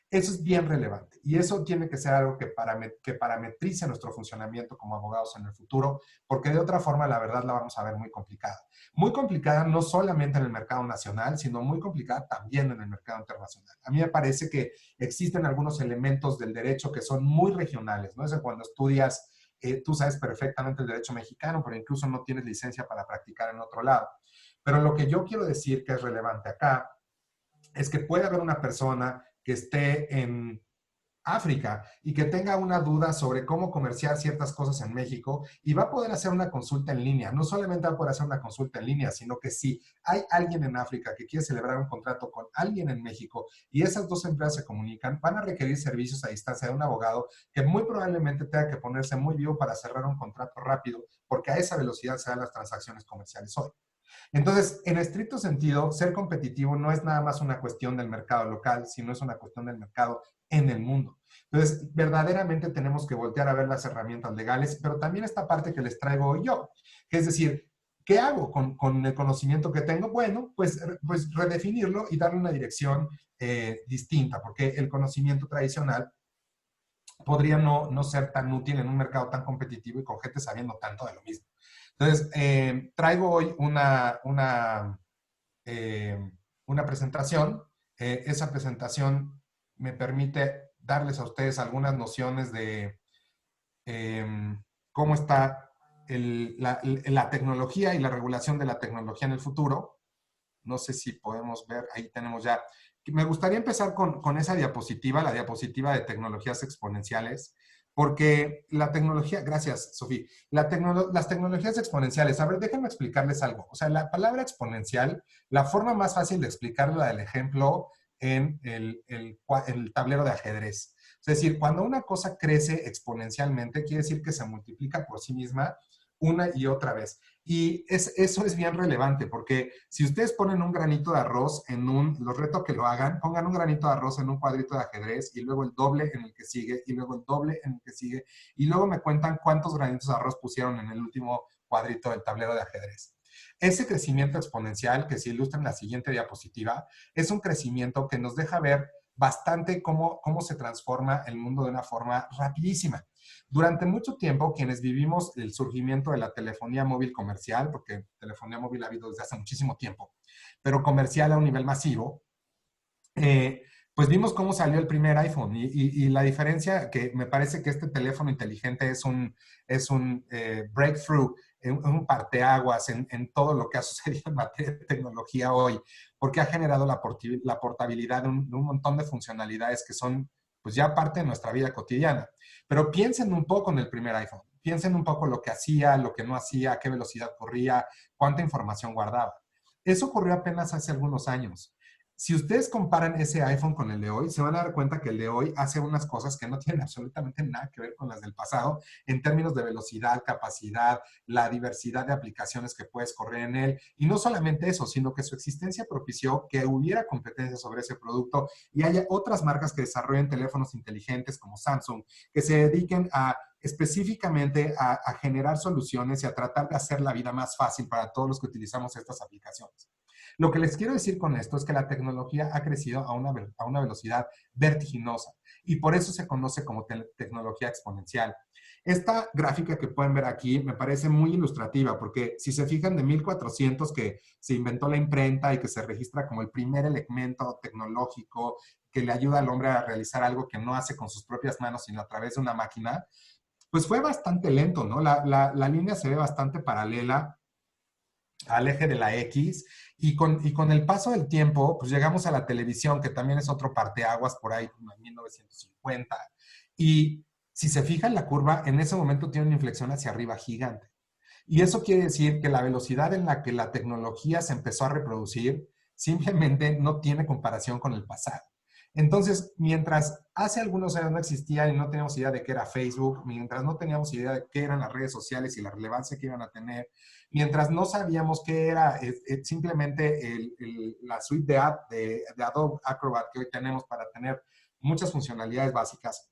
Eso es bien relevante y eso tiene que ser algo que parametrice nuestro funcionamiento como abogados en el futuro, porque de otra forma la verdad la vamos a ver muy complicada. Muy complicada no solamente en el mercado nacional, sino muy complicada también en el mercado internacional. A mí me parece que existen algunos elementos del derecho que son muy regionales, ¿no? Es cuando estudias tú sabes perfectamente el derecho mexicano, pero incluso no tienes licencia para practicar en otro lado. Pero lo que yo quiero decir que es relevante acá es que puede haber una persona que esté en África y que tenga una duda sobre cómo comerciar ciertas cosas en México y va a poder hacer una consulta en línea. No solamente va a poder hacer una consulta en línea, sino que si hay alguien en África que quiere celebrar un contrato con alguien en México y esas dos empresas se comunican, van a requerir servicios a distancia de un abogado que muy probablemente tenga que ponerse muy vivo para cerrar un contrato rápido, porque a esa velocidad se dan las transacciones comerciales hoy. Entonces, en estricto sentido, ser competitivo no es nada más una cuestión del mercado local, sino es una cuestión del mercado en el mundo. Entonces, verdaderamente tenemos que voltear a ver las herramientas legales, pero también esta parte que les traigo hoy yo, que es decir, ¿qué hago con el conocimiento que tengo? Bueno, pues redefinirlo y darle una dirección distinta, porque el conocimiento tradicional podría no ser tan útil en un mercado tan competitivo y con gente sabiendo tanto de lo mismo. Entonces, traigo hoy una presentación. Esa presentación me permite darles a ustedes algunas nociones de cómo está la tecnología y la regulación de la tecnología en el futuro. No sé si podemos ver, ahí tenemos ya. Me gustaría empezar con esa diapositiva, la diapositiva de tecnologías exponenciales, porque la tecnología, gracias, Sofía, las tecnologías exponenciales, a ver, déjenme explicarles algo. O sea, la palabra exponencial, la forma más fácil de explicarla del ejemplo en el tablero de ajedrez. Es decir, cuando una cosa crece exponencialmente, quiere decir que se multiplica por sí misma una y otra vez. Y eso es bien relevante, porque si ustedes ponen un granito de arroz los reto que lo hagan, pongan un granito de arroz en un cuadrito de ajedrez y luego el doble en el que sigue y luego el doble en el que sigue y luego me cuentan cuántos granitos de arroz pusieron en el último cuadrito del tablero de ajedrez. Ese crecimiento exponencial que se ilustra en la siguiente diapositiva es un crecimiento que nos deja ver bastante cómo se transforma el mundo de una forma rapidísima. Durante mucho tiempo, quienes vivimos el surgimiento de la telefonía móvil comercial, porque telefonía móvil ha habido desde hace muchísimo tiempo, pero comercial a un nivel masivo, pues vimos cómo salió el primer iPhone y la diferencia que me parece que este teléfono inteligente es un breakthrough, un parteaguas en todo lo que ha sucedido en materia de tecnología hoy, porque ha generado la portabilidad de un montón de funcionalidades que son pues ya parte de nuestra vida cotidiana. Pero piensen un poco en el primer iPhone, piensen un poco lo que hacía, lo que no hacía, a qué velocidad corría, cuánta información guardaba. Eso ocurrió apenas hace algunos años. Si ustedes comparan ese iPhone con el de hoy, se van a dar cuenta que el de hoy hace unas cosas que no tienen absolutamente nada que ver con las del pasado en términos de velocidad, capacidad, la diversidad de aplicaciones que puedes correr en él. Y no solamente eso, sino que su existencia propició que hubiera competencia sobre ese producto y haya otras marcas que desarrollen teléfonos inteligentes como Samsung, que se dediquen específicamente a generar soluciones y a tratar de hacer la vida más fácil para todos los que utilizamos estas aplicaciones. Lo que les quiero decir con esto es que la tecnología ha crecido a una velocidad vertiginosa y por eso se conoce como tecnología exponencial. Esta gráfica que pueden ver aquí me parece muy ilustrativa porque si se fijan de 1400 que se inventó la imprenta y que se registra como el primer elemento tecnológico que le ayuda al hombre a realizar algo que no hace con sus propias manos sino a través de una máquina, pues fue bastante lento, ¿no? La línea se ve bastante paralela al eje de la X y con el paso del tiempo, pues llegamos a la televisión, que también es otro parteaguas por ahí, como en 1950. Y Si se fija en la curva, en ese momento tiene una inflexión hacia arriba gigante. Y eso quiere decir que la velocidad en la que la tecnología se empezó a reproducir simplemente no tiene comparación con el pasado. Entonces, mientras hace algunos años no existía y no teníamos idea de qué era Facebook, mientras no teníamos idea de qué eran las redes sociales y la relevancia que iban a tener, mientras no sabíamos qué era simplemente la suite de Adobe Acrobat que hoy tenemos para tener muchas funcionalidades básicas,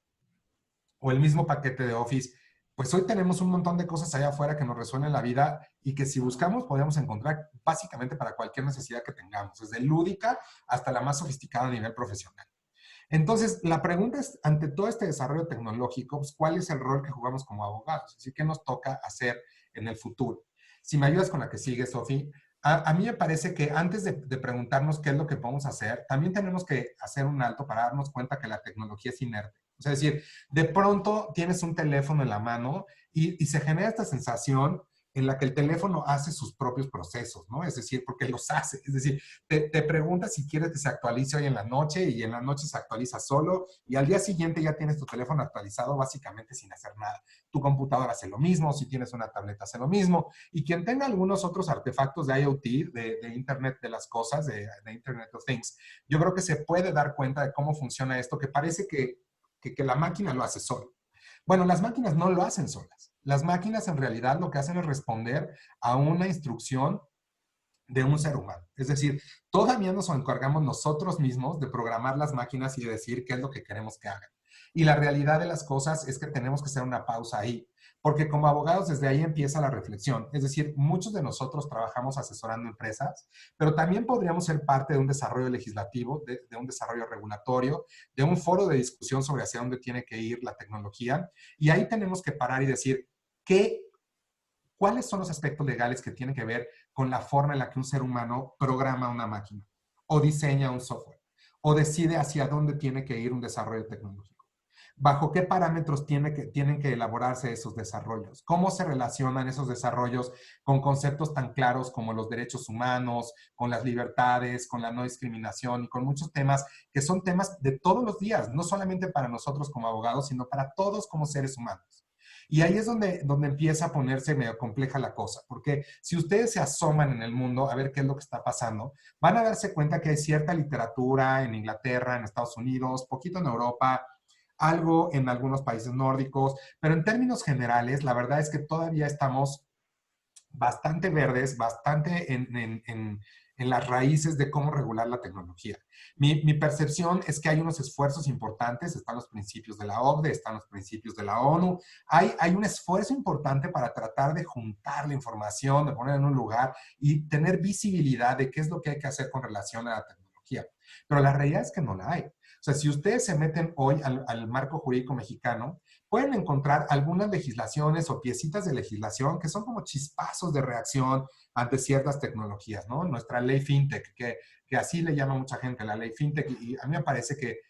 o el mismo paquete de Office, pues hoy tenemos un montón de cosas allá afuera que nos resuenan la vida y que si buscamos podemos encontrar básicamente para cualquier necesidad que tengamos, desde lúdica hasta la más sofisticada a nivel profesional. Entonces, la pregunta es, ante todo este desarrollo tecnológico, pues, ¿cuál es el rol que jugamos como abogados? Así que, ¿qué nos toca hacer en el futuro? Si me ayudas con la que sigue, Sofi, a mí me parece que antes de preguntarnos qué es lo que podemos hacer, también tenemos que hacer un alto para darnos cuenta que la tecnología es inerte. O sea, es decir, de pronto tienes un teléfono en la mano y se genera esta sensación en la que el teléfono hace sus propios procesos, ¿no? Es decir, porque los hace. Es decir, te preguntas si quieres que se actualice hoy en la noche y en la noche se actualiza solo y al día siguiente ya tienes tu teléfono actualizado básicamente sin hacer nada. Tu computadora hace lo mismo, si tienes una tableta hace lo mismo y quien tenga algunos otros artefactos de IoT, de Internet de las cosas, de Internet of Things, yo creo que se puede dar cuenta de cómo funciona esto, que parece que la máquina lo hace solo. Bueno, las máquinas no lo hacen solas. Las máquinas en realidad lo que hacen es responder a una instrucción de un ser humano. Es decir, todavía nos encargamos nosotros mismos de programar las máquinas y de decir qué es lo que queremos que hagan. Y la realidad de las cosas es que tenemos que hacer una pausa ahí, porque como abogados desde ahí empieza la reflexión. Es decir, muchos de nosotros trabajamos asesorando empresas, pero también podríamos ser parte de un desarrollo legislativo, de un desarrollo regulatorio, de un foro de discusión sobre hacia dónde tiene que ir la tecnología. Y ahí tenemos que parar y decir, ¿cuáles son los aspectos legales que tienen que ver con la forma en la que un ser humano programa una máquina o diseña un software o decide hacia dónde tiene que ir un desarrollo tecnológico? ¿Bajo qué parámetros tienen que elaborarse esos desarrollos? ¿Cómo se relacionan esos desarrollos con conceptos tan claros como los derechos humanos, con las libertades, con la no discriminación y con muchos temas que son temas de todos los días, no solamente para nosotros como abogados, sino para todos como seres humanos? Y ahí es donde empieza a ponerse medio compleja la cosa, porque si ustedes se asoman en el mundo a ver qué es lo que está pasando, van a darse cuenta que hay cierta literatura en Inglaterra, en Estados Unidos, poquito en Europa, algo en algunos países nórdicos, pero en términos generales, la verdad es que todavía estamos bastante verdes, bastante en las raíces de cómo regular la tecnología. Mi percepción es que hay unos esfuerzos importantes, están los principios de la OCDE, están los principios de la ONU, hay un esfuerzo importante para tratar de juntar la información, de poner en un lugar y tener visibilidad de qué es lo que hay que hacer con relación a la tecnología. Pero la realidad es que no la hay. O sea, si ustedes se meten hoy al marco jurídico mexicano, pueden encontrar algunas legislaciones o piecitas de legislación que son como chispazos de reacción ante ciertas tecnologías, ¿no? Nuestra ley FinTech, que así le llama mucha gente, la ley FinTech, y a mí me parece que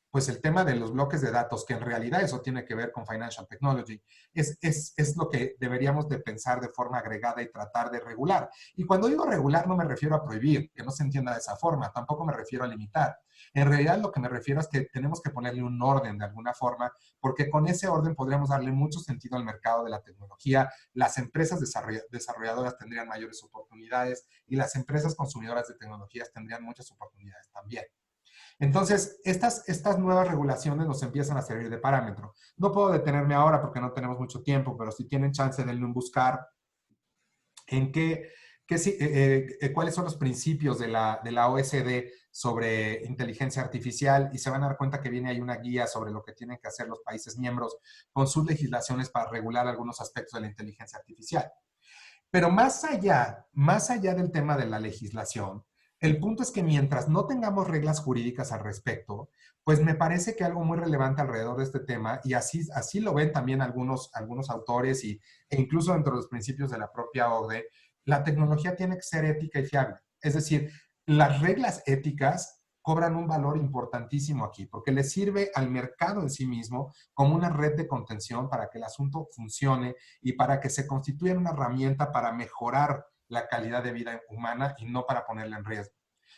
pues el tema de los bloques de datos, que en realidad eso tiene que ver con Financial Technology, es lo que deberíamos de pensar de forma agregada y tratar de regular. Y cuando digo regular no me refiero a prohibir, que no se entienda de esa forma, tampoco me refiero a limitar. En realidad lo que me refiero es que tenemos que ponerle un orden de alguna forma, porque con ese orden podríamos darle mucho sentido al mercado de la tecnología, las empresas desarrolladoras tendrían mayores oportunidades y las empresas consumidoras de tecnologías tendrían muchas oportunidades también. Entonces, estas nuevas regulaciones nos empiezan a servir de parámetro. No puedo detenerme ahora porque no tenemos mucho tiempo, pero si tienen chance, denle un buscar en cuáles son los principios de la OSD sobre inteligencia artificial y se van a dar cuenta que viene ahí una guía sobre lo que tienen que hacer los países miembros con sus legislaciones para regular algunos aspectos de la inteligencia artificial. Pero más allá del tema de la legislación, el punto es que mientras no tengamos reglas jurídicas al respecto, pues me parece que algo muy relevante alrededor de este tema, y así lo ven también algunos autores e incluso dentro de los principios de la propia OCDE, la tecnología tiene que ser ética y fiable. Es decir, las reglas éticas cobran un valor importantísimo aquí, porque le sirve al mercado en sí mismo como una red de contención para que el asunto funcione y para que se constituya una herramienta para mejorar la calidad de vida humana y no para ponerla en riesgo.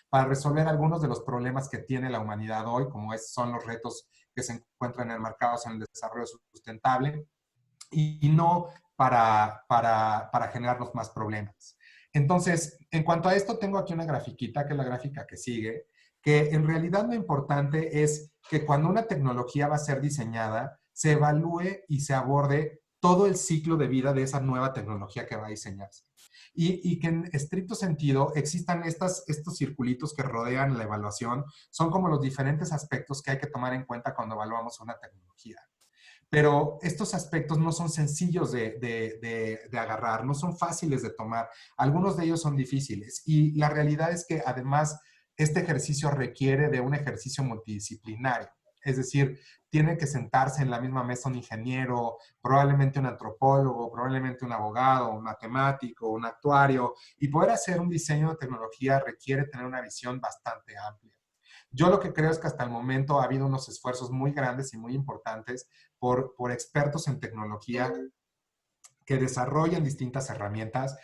Para resolver algunos de los problemas que tiene la humanidad hoy, como son los retos que se encuentran enmarcados en el desarrollo sustentable y no para generarnos más problemas. Entonces, en cuanto a esto, tengo aquí una grafiquita, que es la gráfica que sigue, que en realidad lo importante es que cuando una tecnología va a ser diseñada, se evalúe y se aborde todo el ciclo de vida de esa nueva tecnología que va a diseñarse. Y que en estricto sentido existan estos circulitos que rodean la evaluación, son como los diferentes aspectos que hay que tomar en cuenta cuando evaluamos una tecnología. Pero estos aspectos no son sencillos de agarrar, no son fáciles de tomar. Algunos de ellos son difíciles. Y la realidad es que además este ejercicio requiere de un ejercicio multidisciplinario. Es decir, tiene que sentarse en la misma mesa un ingeniero, probablemente un antropólogo, probablemente un abogado, un matemático, un actuario, y poder hacer un diseño de tecnología requiere tener una visión bastante amplia. Yo lo que creo es que hasta el momento ha habido unos esfuerzos muy grandes y muy importantes por expertos en tecnología que desarrollan distintas herramientas,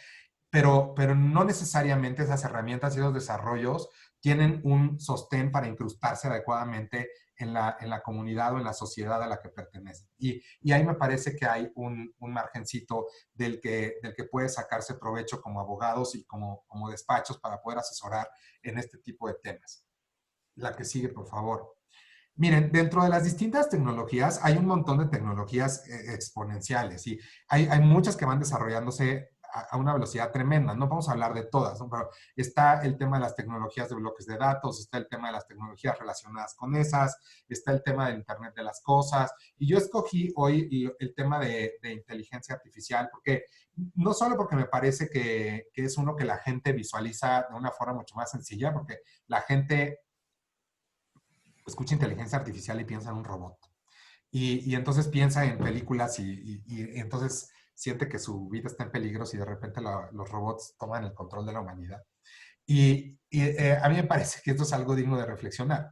pero no necesariamente esas herramientas y esos desarrollos tienen un sostén para incrustarse adecuadamente en la comunidad o en la sociedad a la que pertenecen. Y ahí me parece que hay un margencito del que puede sacarse provecho como abogados y como despachos para poder asesorar en este tipo de temas. La que sigue, por favor. Miren, dentro de las distintas tecnologías hay un montón de tecnologías exponenciales y hay muchas que van desarrollándose a una velocidad tremenda. No vamos a hablar de todas, ¿no? Pero está el tema de las tecnologías de bloques de datos, está el tema de las tecnologías relacionadas con esas, está el tema del Internet de las cosas. Y yo escogí hoy el tema de inteligencia artificial porque no solo porque me parece que es uno que la gente visualiza de una forma mucho más sencilla, porque la gente escucha inteligencia artificial y piensa en un robot. Y entonces piensa en películas y entonces siente que su vida está en peligro si de repente los robots toman el control de la humanidad. A mí me parece que esto es algo digno de reflexionar.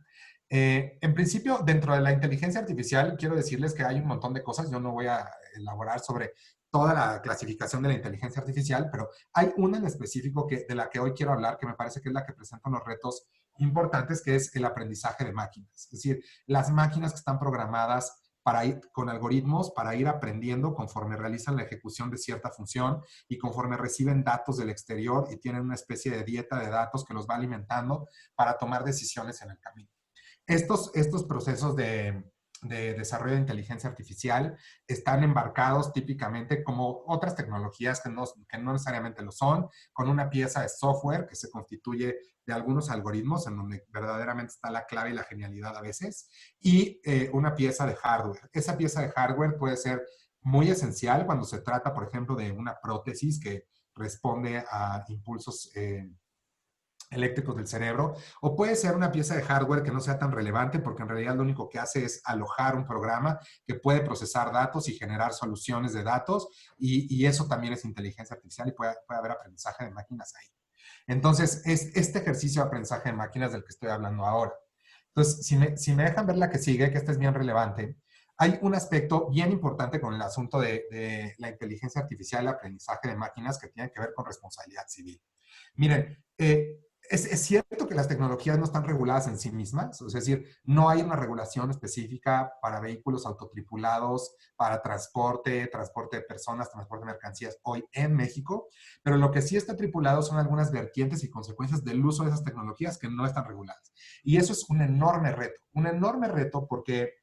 En principio, dentro de la inteligencia artificial, quiero decirles que hay un montón de cosas. Yo no voy a elaborar sobre toda la clasificación de la inteligencia artificial, pero hay una en específico de la que hoy quiero hablar, que me parece que es la que presenta unos retos importantes, que es el aprendizaje de máquinas. Es decir, las máquinas que están programadas para ir con algoritmos, para ir aprendiendo conforme realizan la ejecución de cierta función y conforme reciben datos del exterior y tienen una especie de dieta de datos que los va alimentando para tomar decisiones en el camino. Estos procesos de desarrollo de inteligencia artificial están embarcados típicamente como otras tecnologías que no necesariamente lo son, con una pieza de software que se constituye de algunos algoritmos en donde verdaderamente está la clave y la genialidad a veces, y una pieza de hardware. Esa pieza de hardware puede ser muy esencial cuando se trata, por ejemplo, de una prótesis que responde a impulsos eléctricos del cerebro, o puede ser una pieza de hardware que no sea tan relevante porque en realidad lo único que hace es alojar un programa que puede procesar datos y generar soluciones de datos y eso también es inteligencia artificial y puede haber aprendizaje de máquinas ahí. Entonces, es este ejercicio de aprendizaje de máquinas del que estoy hablando ahora. Entonces, si me dejan ver la que sigue, que esta es bien relevante, hay un aspecto bien importante con el asunto de la inteligencia artificial y el aprendizaje de máquinas que tiene que ver con responsabilidad civil. Miren, es cierto que las tecnologías no están reguladas en sí mismas, es decir, no hay una regulación específica para vehículos autotripulados, para transporte de personas, transporte de mercancías hoy en México, pero lo que sí está tripulado son algunas vertientes y consecuencias del uso de esas tecnologías que no están reguladas. Y eso es un enorme reto porque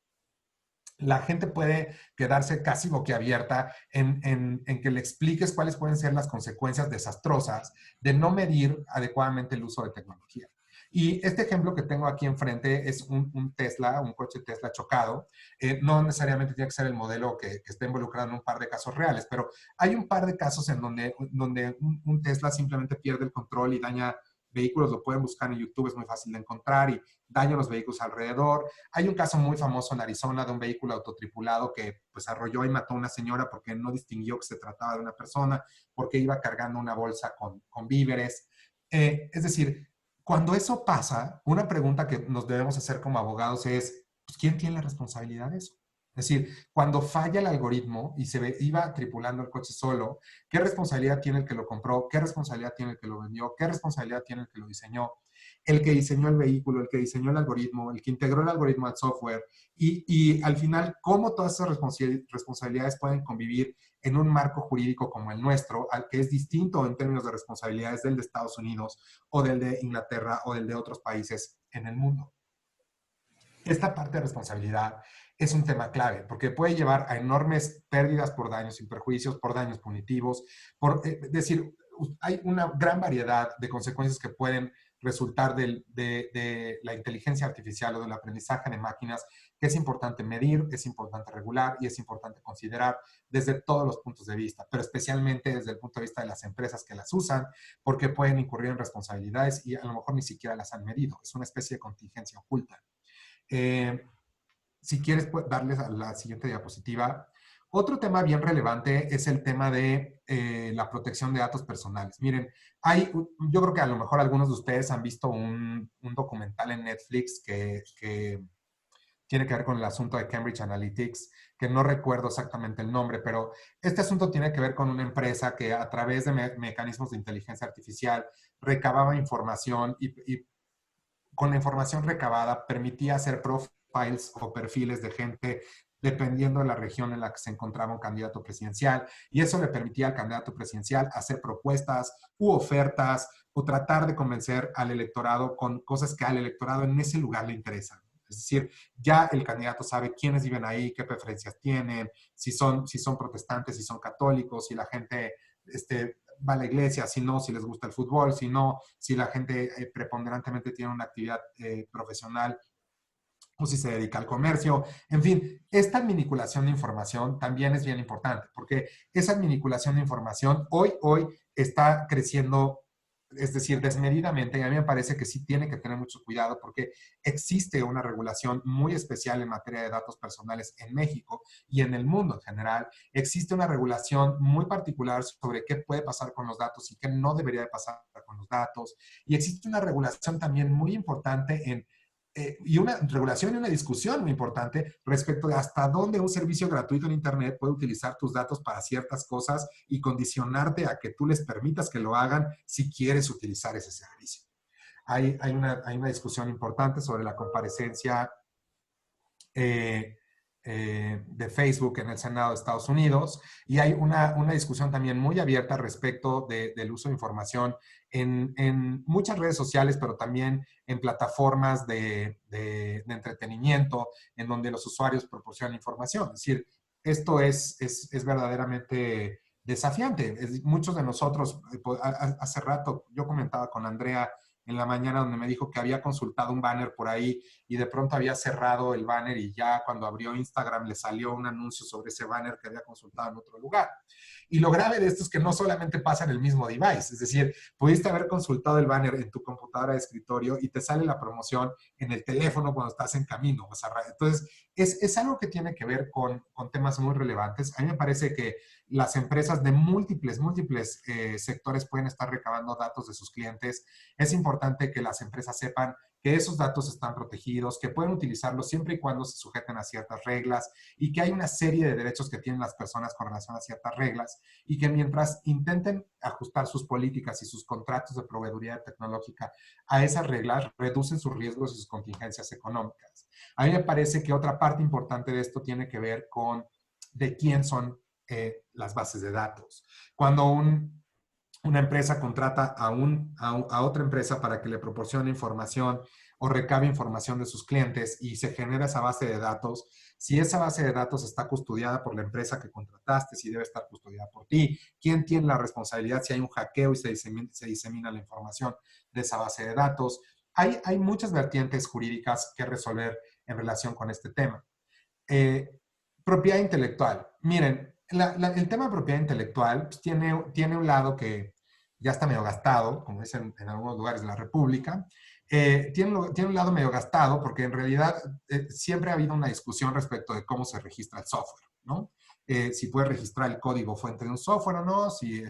la gente puede quedarse casi boquiabierta en que le expliques cuáles pueden ser las consecuencias desastrosas de no medir adecuadamente el uso de tecnología. Y este ejemplo que tengo aquí enfrente es un Tesla, un coche Tesla chocado. No necesariamente tiene que ser el modelo que esté involucrado en un par de casos reales, pero hay un par de casos en donde un Tesla simplemente pierde el control y daña vehículos. Lo pueden buscar en YouTube, es muy fácil de encontrar, y daña los vehículos alrededor. Hay un caso muy famoso en Arizona de un vehículo autotripulado que pues arrolló y mató a una señora porque no distinguió que se trataba de una persona, porque iba cargando una bolsa con víveres. Es decir, cuando eso pasa, una pregunta que nos debemos hacer como abogados es, pues, ¿quién tiene la responsabilidad de eso? Es decir, cuando falla el algoritmo y iba tripulando el coche solo, ¿qué responsabilidad tiene el que lo compró? ¿Qué responsabilidad tiene el que lo vendió? ¿Qué responsabilidad tiene el que lo diseñó? el que diseñó el vehículo, el que diseñó el algoritmo, el que integró el algoritmo al software, y al final, cómo todas esas responsabilidades pueden convivir en un marco jurídico como el nuestro, al que es distinto en términos de responsabilidades del de Estados Unidos o del de Inglaterra o del de otros países en el mundo. Esta parte de responsabilidad es un tema clave porque puede llevar a enormes pérdidas por daños y perjuicios, por daños punitivos, es decir, hay una gran variedad de consecuencias que pueden resultar de la inteligencia artificial o del aprendizaje de máquinas que es importante medir, es importante regular y es importante considerar desde todos los puntos de vista, pero especialmente desde el punto de vista de las empresas que las usan, porque pueden incurrir en responsabilidades y a lo mejor ni siquiera las han medido. Es una especie de contingencia oculta. Si quieres darles a la siguiente diapositiva. Otro tema bien relevante es el tema de la protección de datos personales. Miren, yo creo que a lo mejor algunos de ustedes han visto un documental en Netflix que tiene que ver con el asunto de Cambridge Analytics, que no recuerdo exactamente el nombre, pero este asunto tiene que ver con una empresa que a través de mecanismos de inteligencia artificial recababa información y con la información recabada permitía hacer profiles o perfiles de gente dependiendo de la región en la que se encontraba un candidato presidencial, y eso le permitía al candidato presidencial hacer propuestas u ofertas o tratar de convencer al electorado con cosas que al electorado en ese lugar le interesan. Es decir, ya el candidato sabe quiénes viven ahí, qué preferencias tienen, si son protestantes, si son católicos, si la gente va a la iglesia, si no, si les gusta el fútbol, si no, si la gente preponderantemente tiene una actividad profesional o si se dedica al comercio. En fin, esta manipulación de información también es bien importante, porque esa manipulación de información hoy está creciendo, es decir, desmedidamente, y a mí me parece que sí tiene que tener mucho cuidado porque existe una regulación muy especial en materia de datos personales en México y en el mundo en general. Existe una regulación muy particular sobre qué puede pasar con los datos y qué no debería de pasar con los datos. Y existe una regulación también muy importante y una regulación y una discusión muy importante respecto de hasta dónde un servicio gratuito en Internet puede utilizar tus datos para ciertas cosas y condicionarte a que tú les permitas que lo hagan si quieres utilizar ese servicio. Hay una discusión importante sobre la comparecencia de Facebook en el Senado de Estados Unidos, y hay una discusión también muy abierta respecto del uso de información en muchas redes sociales, pero también en plataformas de entretenimiento, en donde los usuarios proporcionan información. Es decir, esto es verdaderamente desafiante. Muchos de nosotros, hace rato yo comentaba con Andrea en la mañana, donde me dijo que había consultado un banner por ahí y de pronto había cerrado el banner y ya cuando abrió Instagram le salió un anuncio sobre ese banner que había consultado en otro lugar. Y lo grave de esto es que no solamente pasa en el mismo device, es decir, pudiste haber consultado el banner en tu computadora de escritorio y te sale la promoción en el teléfono cuando estás en camino. O sea, entonces, es algo que tiene que ver con temas muy relevantes. A mí me parece que las empresas de múltiples sectores pueden estar recabando datos de sus clientes. Es importante que las empresas sepan que esos datos están protegidos, que pueden utilizarlos siempre y cuando se sujeten a ciertas reglas y que hay una serie de derechos que tienen las personas con relación a ciertas reglas y que mientras intenten ajustar sus políticas y sus contratos de proveeduría tecnológica a esas reglas, reducen sus riesgos y sus contingencias económicas. A mí me parece que otra parte importante de esto tiene que ver con de quién son las bases de datos. Cuando una empresa contrata a otra empresa para que le proporcione información o recabe información de sus clientes y se genera esa base de datos, si esa base de datos está custodiada por la empresa que contrataste, si debe estar custodiada por ti, quién tiene la responsabilidad si hay un hackeo y se disemina la información de esa base de datos. Hay muchas vertientes jurídicas que resolver en relación con este tema. Propiedad intelectual. Miren, el tema de propiedad intelectual pues, tiene un lado que ya está medio gastado, como dicen en algunos lugares de la República. Tiene un lado medio gastado porque en realidad siempre ha habido una discusión respecto de cómo se registra el software, ¿no? Si puedes registrar el código fuente de un software o no, si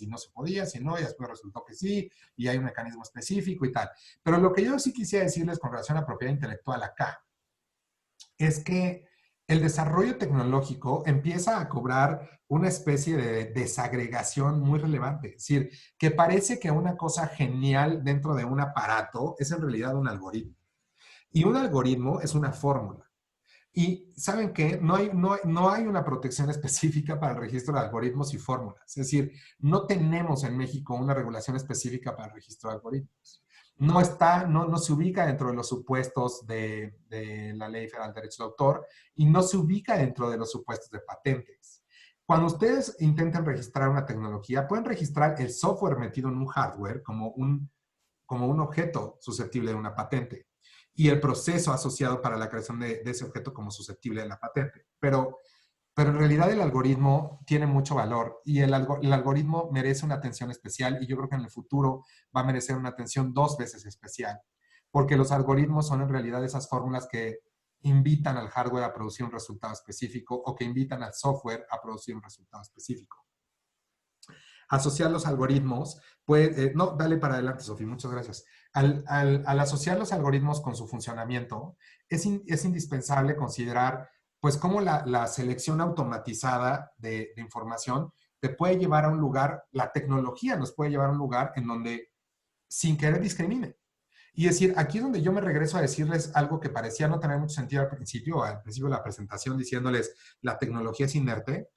no se podía, si no, y después resultó que sí, y hay un mecanismo específico y tal. Pero lo que yo sí quisiera decirles con relación a propiedad intelectual acá es que el desarrollo tecnológico empieza a cobrar una especie de desagregación muy relevante. Es decir, que parece que una cosa genial dentro de un aparato es en realidad un algoritmo. Y un algoritmo es una fórmula. Y ¿saben qué? No hay una protección específica para el registro de algoritmos y fórmulas. Es decir, no tenemos en México una regulación específica para el registro de algoritmos. No se ubica dentro de los supuestos de la Ley Federal de Derecho de Autor y no se ubica dentro de los supuestos de patentes. Cuando ustedes intenten registrar una tecnología, pueden registrar el software metido en un hardware como un objeto susceptible de una patente y el proceso asociado para la creación de ese objeto como susceptible de la patente. Pero en realidad el algoritmo tiene mucho valor y el algoritmo merece una atención especial y yo creo que en el futuro va a merecer una atención 2 veces especial, porque los algoritmos son en realidad esas fórmulas que invitan al hardware a producir un resultado específico o que invitan al software a producir un resultado específico. Asociar los algoritmos, no, dale para adelante, Sofía, muchas gracias. Al asociar los algoritmos con su funcionamiento, es indispensable considerar pues cómo la selección automatizada de información te puede llevar a un lugar, la tecnología nos puede llevar a un lugar en donde sin querer discrimine. Y decir, aquí es donde yo me regreso a decirles algo que parecía no tener mucho sentido al principio de la presentación, diciéndoles la tecnología es inerte,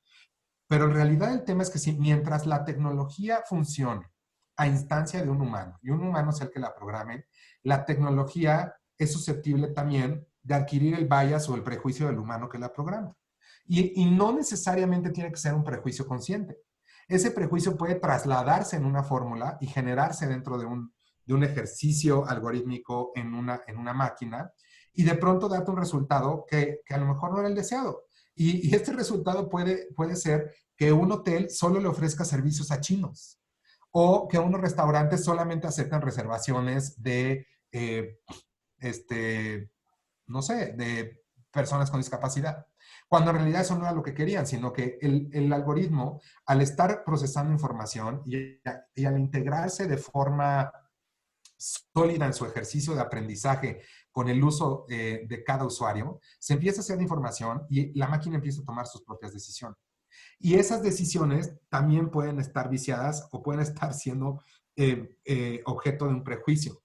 pero en realidad el tema es que si mientras la tecnología funcione a instancia de un humano, y un humano es el que la programe, la tecnología es susceptible también de adquirir el bias o el prejuicio del humano que la programa. Y no necesariamente tiene que ser un prejuicio consciente. Ese prejuicio puede trasladarse en una fórmula y generarse dentro de un ejercicio algorítmico en una máquina y de pronto darte un resultado que a lo mejor no era el deseado. Y este resultado puede ser que un hotel solo le ofrezca servicios a chinos o que unos restaurantes solamente aceptan reservaciones de, no sé, de personas con discapacidad. Cuando en realidad eso no era lo que querían, sino que el algoritmo, al estar procesando información y al integrarse de forma sólida en su ejercicio de aprendizaje con el uso de cada usuario, se empieza a hacer información y la máquina empieza a tomar sus propias decisiones. Y esas decisiones también pueden estar viciadas o pueden estar siendo objeto de un prejuicio.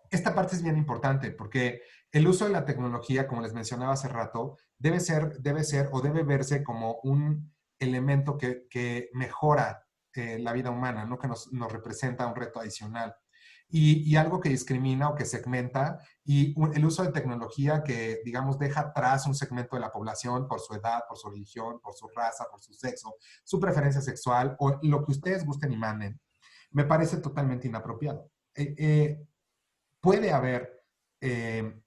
Esta parte es bien importante porque el uso de la tecnología, como les mencionaba hace rato, debe ser o debe verse como un elemento que mejora la vida humana, no que nos representa un reto adicional. Y algo que discrimina o que segmenta, y el uso de tecnología que, digamos, deja atrás un segmento de la población por su edad, por su religión, por su raza, por su sexo, su preferencia sexual o lo que ustedes gusten y manden, me parece totalmente inapropiado. Puede haber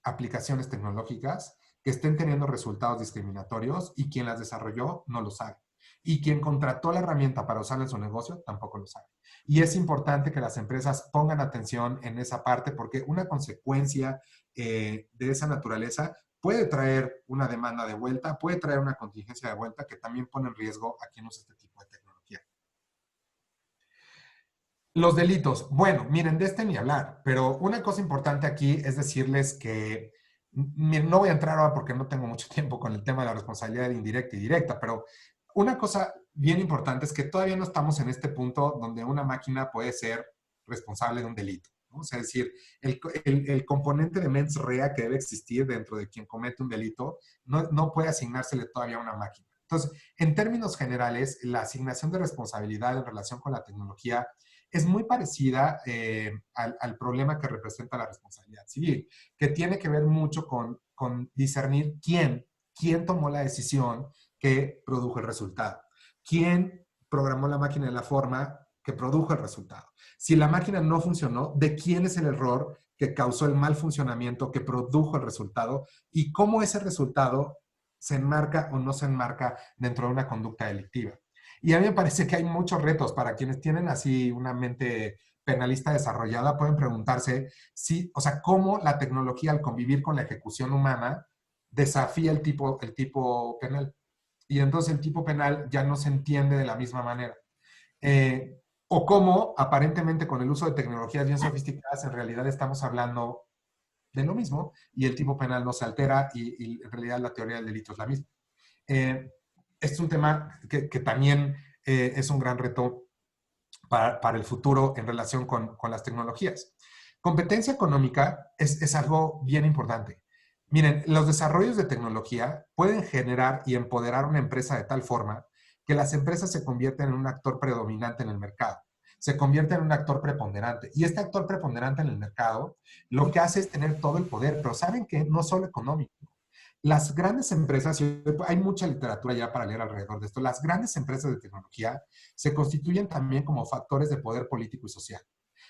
aplicaciones tecnológicas que estén teniendo resultados discriminatorios y quien las desarrolló no lo sabe. Y quien contrató la herramienta para usarla en su negocio tampoco lo sabe. Y es importante que las empresas pongan atención en esa parte porque una consecuencia de esa naturaleza puede traer una demanda de vuelta, puede traer una contingencia de vuelta que también pone en riesgo a quien usa este tipo de tecnología. Los delitos. Bueno, miren, de este ni hablar, pero una cosa importante aquí es decirles que, miren, no voy a entrar ahora porque no tengo mucho tiempo con el tema de la responsabilidad indirecta y directa, pero una cosa bien importante es que todavía no estamos en este punto donde una máquina puede ser responsable de un delito, ¿no? O sea, es decir, el componente de mens rea que debe existir dentro de quien comete un delito no puede asignársele todavía a una máquina. Entonces, en términos generales, la asignación de responsabilidad en relación con la tecnología es muy parecida al problema que representa la responsabilidad civil, que tiene que ver mucho con discernir quién tomó la decisión que produjo el resultado, quién programó la máquina de la forma que produjo el resultado. Si la máquina no funcionó, ¿de quién es el error que causó el mal funcionamiento que produjo el resultado? Y cómo ese resultado se enmarca o no se enmarca dentro de una conducta delictiva. Y a mí me parece que hay muchos retos para quienes tienen así una mente penalista desarrollada, pueden preguntarse si, o sea, cómo la tecnología al convivir con la ejecución humana desafía el tipo penal. Y entonces el tipo penal ya no se entiende de la misma manera. O cómo, aparentemente, con el uso de tecnologías bien sofisticadas, en realidad estamos hablando de lo mismo y el tipo penal no se altera y en realidad la teoría del delito es la misma. Es un tema que también es un gran reto para el futuro en relación con las tecnologías. Competencia económica es algo bien importante. Miren, los desarrollos de tecnología pueden generar y empoderar una empresa de tal forma que las empresas se convierten en un actor predominante en el mercado, se convierten en un actor preponderante. Y este actor preponderante en el mercado lo que hace es tener todo el poder, pero ¿saben qué? No solo económico. Las grandes empresas, y hay mucha literatura ya para leer alrededor de esto, las grandes empresas de tecnología se constituyen también como factores de poder político y social.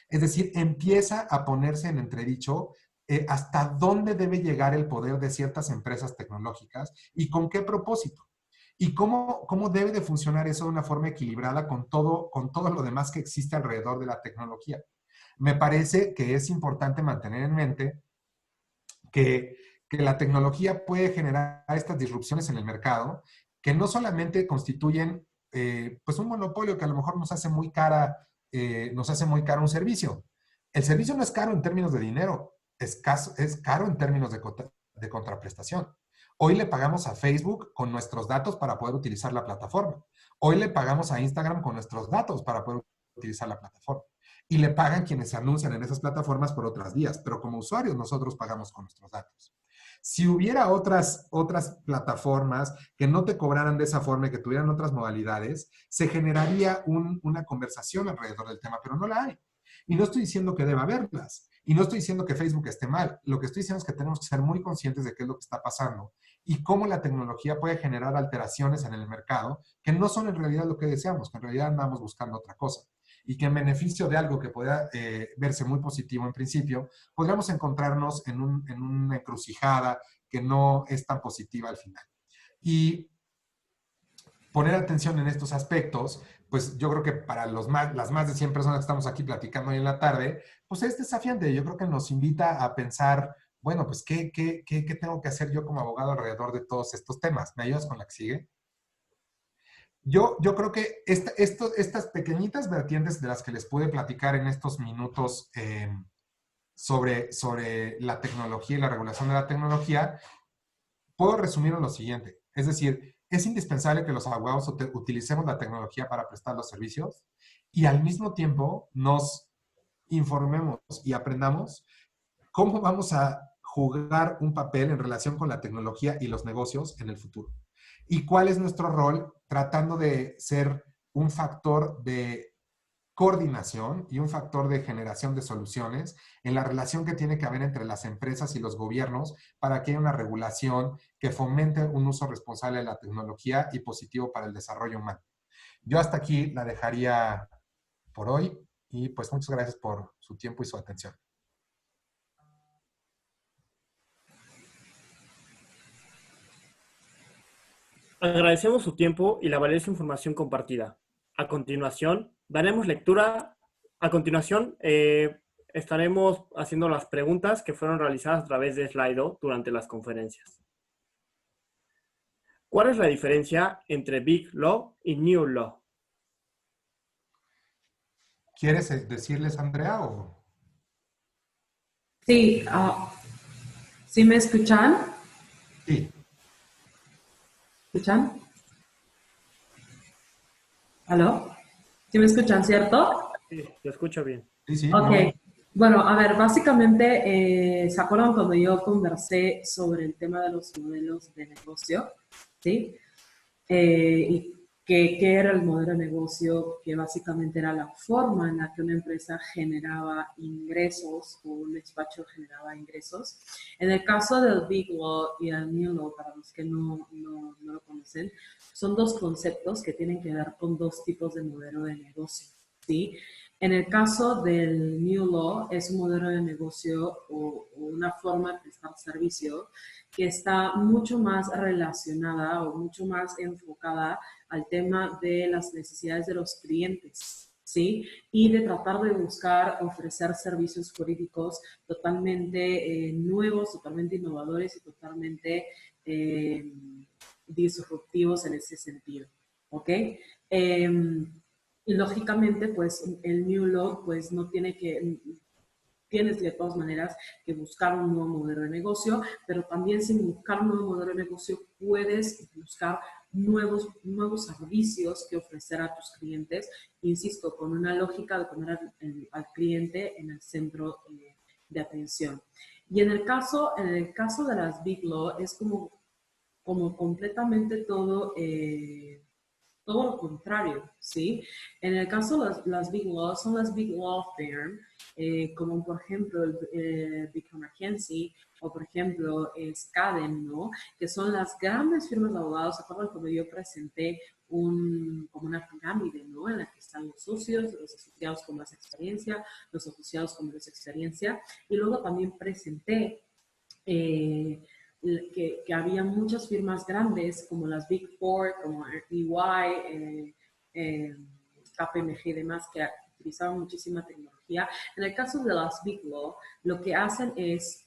Es decir, empieza a ponerse en entredicho hasta dónde debe llegar el poder de ciertas empresas tecnológicas y con qué propósito. Y cómo debe de funcionar eso de una forma equilibrada con todo lo demás que existe alrededor de la tecnología. Me parece que es importante mantener en mente que la tecnología puede generar estas disrupciones en el mercado que no solamente constituyen pues un monopolio que a lo mejor nos hace muy cara un servicio. El servicio no es caro en términos de dinero, es caro en términos de contraprestación. Hoy le pagamos a Facebook con nuestros datos para poder utilizar la plataforma. Hoy le pagamos a Instagram con nuestros datos para poder utilizar la plataforma. Y le pagan quienes se anuncian en esas plataformas por otras vías, pero como usuarios nosotros pagamos con nuestros datos. Si hubiera otras plataformas que no te cobraran de esa forma y que tuvieran otras modalidades, se generaría una conversación alrededor del tema, pero no la hay. Y no estoy diciendo que deba haberlas. Y no estoy diciendo que Facebook esté mal. Lo que estoy diciendo es que tenemos que ser muy conscientes de qué es lo que está pasando y cómo la tecnología puede generar alteraciones en el mercado que no son en realidad lo que deseamos, que en realidad andamos buscando otra cosa. Y que en beneficio de algo que pueda verse muy positivo en principio, podríamos encontrarnos en una encrucijada que no es tan positiva al final. Y poner atención en estos aspectos, pues yo creo que para las más de 100 personas que estamos aquí platicando hoy en la tarde, pues es desafiante. Yo creo que nos invita a pensar, bueno, pues ¿qué tengo que hacer yo como abogado alrededor de todos estos temas? ¿Me ayudas con la que sigue? Yo creo que estas pequeñitas vertientes de las que les pude platicar en estos minutos sobre la tecnología y la regulación de la tecnología, puedo resumir en lo siguiente. Es decir, es indispensable que los abogados utilicemos la tecnología para prestar los servicios y al mismo tiempo nos informemos y aprendamos cómo vamos a jugar un papel en relación con la tecnología y los negocios en el futuro. Y cuál es nuestro rol tratando de ser un factor de coordinación y un factor de generación de soluciones en la relación que tiene que haber entre las empresas y los gobiernos para que haya una regulación que fomente un uso responsable de la tecnología y positivo para el desarrollo humano. Yo hasta aquí la dejaría por hoy y pues muchas gracias por su tiempo y su atención. Agradecemos su tiempo y la valiosa información compartida. A continuación, daremos lectura. A continuación, estaremos haciendo las preguntas que fueron realizadas a través de Slido durante las conferencias. ¿Cuál es la diferencia entre Big Law y New Law? ¿Quieres decirles, Andrea? O... Sí, ¿sí me escuchan? Sí. ¿Escuchan? ¿Aló? ¿Sí me escuchan, cierto? Sí, lo escucho bien. Sí, sí, Ok. no. Bueno, a ver, básicamente, ¿se acuerdan cuando yo conversé sobre el tema de los modelos de negocio? ¿Sí? Y qué era el modelo de negocio, que básicamente era la forma en la que una empresa generaba ingresos o un despacho generaba ingresos. En el caso del Big Law y el New Law, para los que no lo conocen, son dos conceptos que tienen que ver con dos tipos de modelo de negocio, ¿sí? En el caso del New Law, es un modelo de negocio o una forma de prestar servicio que está mucho más relacionada o mucho más enfocada al tema de las necesidades de los clientes, ¿sí? Y de tratar de buscar ofrecer servicios jurídicos totalmente nuevos, totalmente innovadores y totalmente disruptivos en ese sentido, ¿ok? Y lógicamente, pues, el New Law, pues, no tiene que tienes de todas maneras que buscar un nuevo modelo de negocio, pero también sin buscar un nuevo modelo de negocio puedes buscar nuevos servicios que ofrecer a tus clientes, insisto, con una lógica de poner al cliente en el centro de atención. Y en el caso de las Big Law es como completamente todo lo contrario, ¿sí? En el caso de las Big Law, son las Big Law Firm, como por ejemplo Baker McKenzie, o por ejemplo Skadden, ¿no? Que son las grandes firmas de abogados. ¿Se acuerdan cuando yo presenté como una pirámide, ¿no? En la que están los socios, los asociados con más experiencia, los asociados con menos experiencia. Y luego también presenté que había muchas firmas grandes como las Big Four, como EY, KPMG y demás, que utilizaban muchísima tecnología. En el caso de las Big Law, lo que hacen es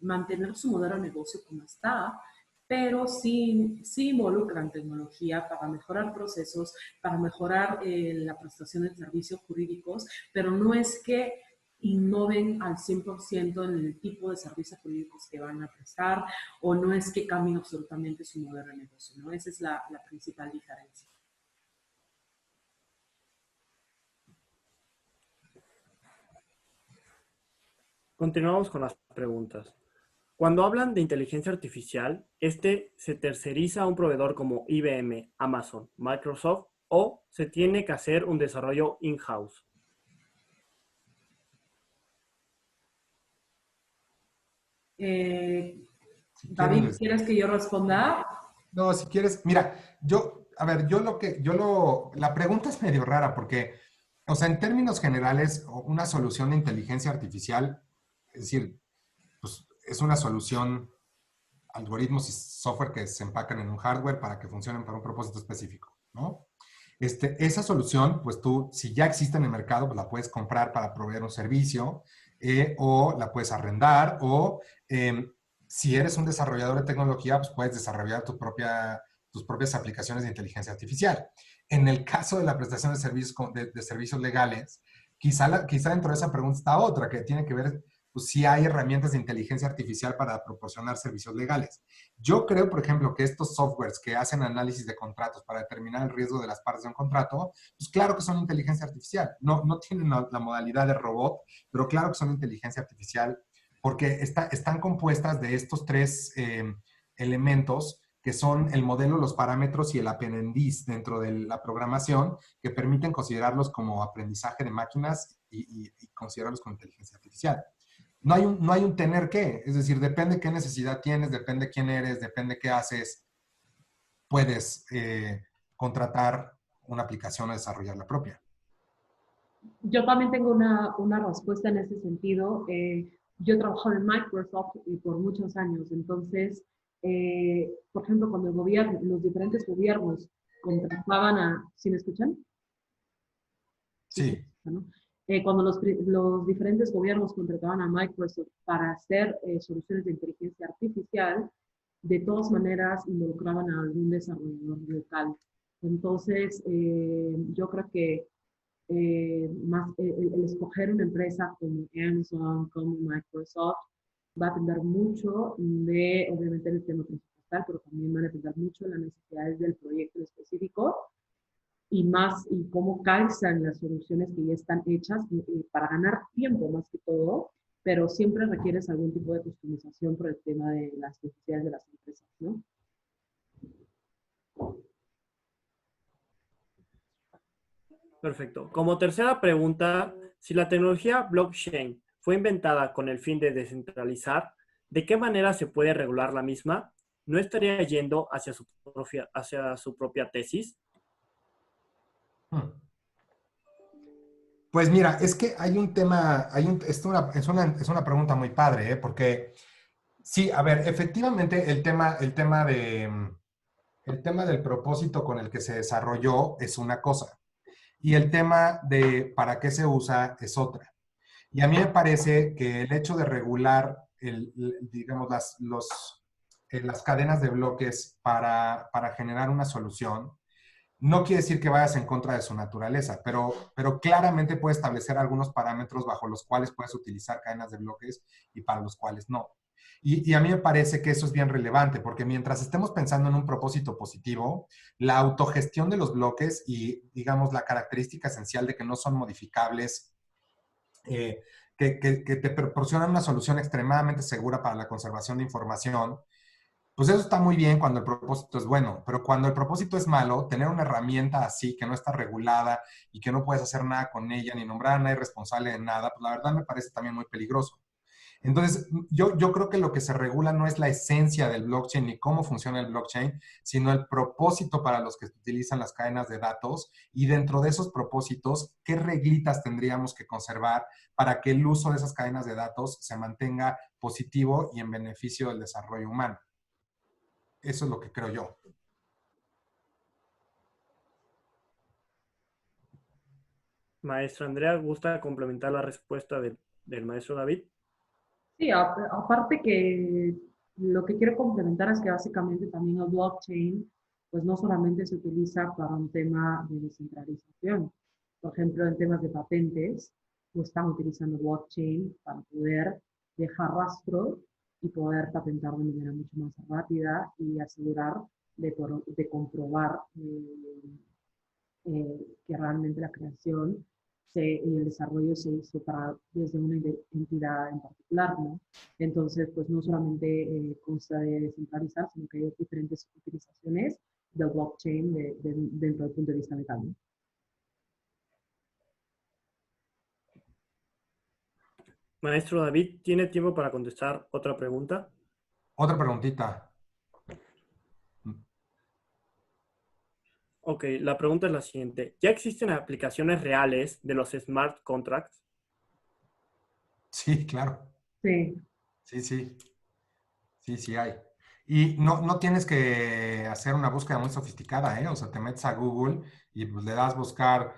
mantener su modelo de negocio como está, pero sí involucran tecnología para mejorar procesos, para mejorar la prestación de servicios jurídicos, pero no es que innoven al 100% en el tipo de servicios jurídicos que van a prestar, o no es que cambien absolutamente su modelo de negocio, ¿no? Esa es la principal diferencia. Continuamos con las preguntas. Cuando hablan de inteligencia artificial, se terceriza a un proveedor como IBM, Amazon, Microsoft, o se tiene que hacer un desarrollo in-house. David, ¿quieres que yo responda? No, si quieres, mira, la pregunta es medio rara porque, o sea, en términos generales, una solución de inteligencia artificial, es decir, pues es una solución, algoritmos y software que se empacan en un hardware para que funcionen para un propósito específico, ¿no? Esa solución, pues tú, si ya existe en el mercado, pues la puedes comprar para proveer un servicio, o la puedes arrendar, o si eres un desarrollador de tecnología, pues puedes desarrollar tus propias aplicaciones de inteligencia artificial. En el caso de la prestación de servicios, de servicios legales, quizá dentro de esa pregunta está otra, que tiene que ver, pues si hay herramientas de inteligencia artificial para proporcionar servicios legales. Yo creo, por ejemplo, que estos softwares que hacen análisis de contratos para determinar el riesgo de las partes de un contrato, pues claro que son inteligencia artificial. No tienen la modalidad de robot, pero claro que son inteligencia artificial porque están compuestas de estos tres elementos que son el modelo, los parámetros y el aprendiz dentro de la programación, que permiten considerarlos como aprendizaje de máquinas y considerarlos como inteligencia artificial. No hay un tener que, es decir, depende qué necesidad tienes, depende quién eres, depende qué haces, puedes contratar una aplicación o desarrollar la propia. Yo también tengo una respuesta en ese sentido. Yo he trabajado en Microsoft por muchos años, entonces, por ejemplo, cuando los diferentes gobiernos contrataban a... ¿Sí me escuchan? Sí. ¿No? Cuando los diferentes gobiernos contrataban a Microsoft para hacer soluciones de inteligencia artificial, de todas maneras involucraban a algún desarrollador local. Entonces, yo creo que el escoger una empresa como Amazon, como Microsoft, va a depender mucho de, obviamente, el tema presupuestal, pero también va a depender mucho de las necesidades del proyecto específico y cómo calzan las soluciones que ya están hechas para ganar tiempo más que todo, pero siempre requieres algún tipo de customización por el tema de las necesidades de las empresas, ¿no? Perfecto. Como tercera pregunta, si la tecnología blockchain fue inventada con el fin de descentralizar, ¿de qué manera se puede regular la misma? ¿No estaría yendo hacia su propia tesis? Pues mira, es que hay un tema, es una pregunta muy padre, ¿eh? Porque sí, a ver, efectivamente el tema del propósito con el que se desarrolló es una cosa y el tema de para qué se usa es otra. Y a mí me parece que el hecho de regular, digamos, las cadenas de bloques para generar una solución, No quiere decir que vayas en contra de su naturaleza, pero claramente puedes establecer algunos parámetros bajo los cuales puedes utilizar cadenas de bloques y para los cuales no. Y a mí me parece que eso es bien relevante, porque mientras estemos pensando en un propósito positivo, la autogestión de los bloques y, digamos, la característica esencial de que no son modificables, que te proporcionan una solución extremadamente segura para la conservación de información, pues eso está muy bien cuando el propósito es bueno, pero cuando el propósito es malo, tener una herramienta así que no está regulada y que no puedes hacer nada con ella, ni nombrar a nadie responsable de nada, pues la verdad me parece también muy peligroso. Entonces, yo creo que lo que se regula no es la esencia del blockchain ni cómo funciona el blockchain, sino el propósito para los que utilizan las cadenas de datos y dentro de esos propósitos, qué reglitas tendríamos que conservar para que el uso de esas cadenas de datos se mantenga positivo y en beneficio del desarrollo humano. Eso es lo que creo yo. Maestra Andrea, ¿gusta complementar la respuesta del maestro David? Sí, aparte que lo que quiero complementar es que básicamente también el blockchain, pues no solamente se utiliza para un tema de descentralización. Por ejemplo, en temas de patentes, pues están utilizando blockchain para poder dejar rastro y poder patentar de manera mucho más rápida y asegurar de comprobar que realmente la creación y el desarrollo se hizo desde una entidad en particular, ¿no? Entonces, pues no solamente consta de descentralizar, sino que hay diferentes utilizaciones del blockchain dentro del punto de vista legal, ¿no? Maestro David, ¿tiene tiempo para contestar otra pregunta? Otra preguntita. Ok, la pregunta es la siguiente. ¿Ya existen aplicaciones reales de los smart contracts? Sí, claro. Sí. Sí, sí. Sí, sí hay. Y no tienes que hacer una búsqueda muy sofisticada, ¿eh? O sea, te metes a Google y pues, le das buscar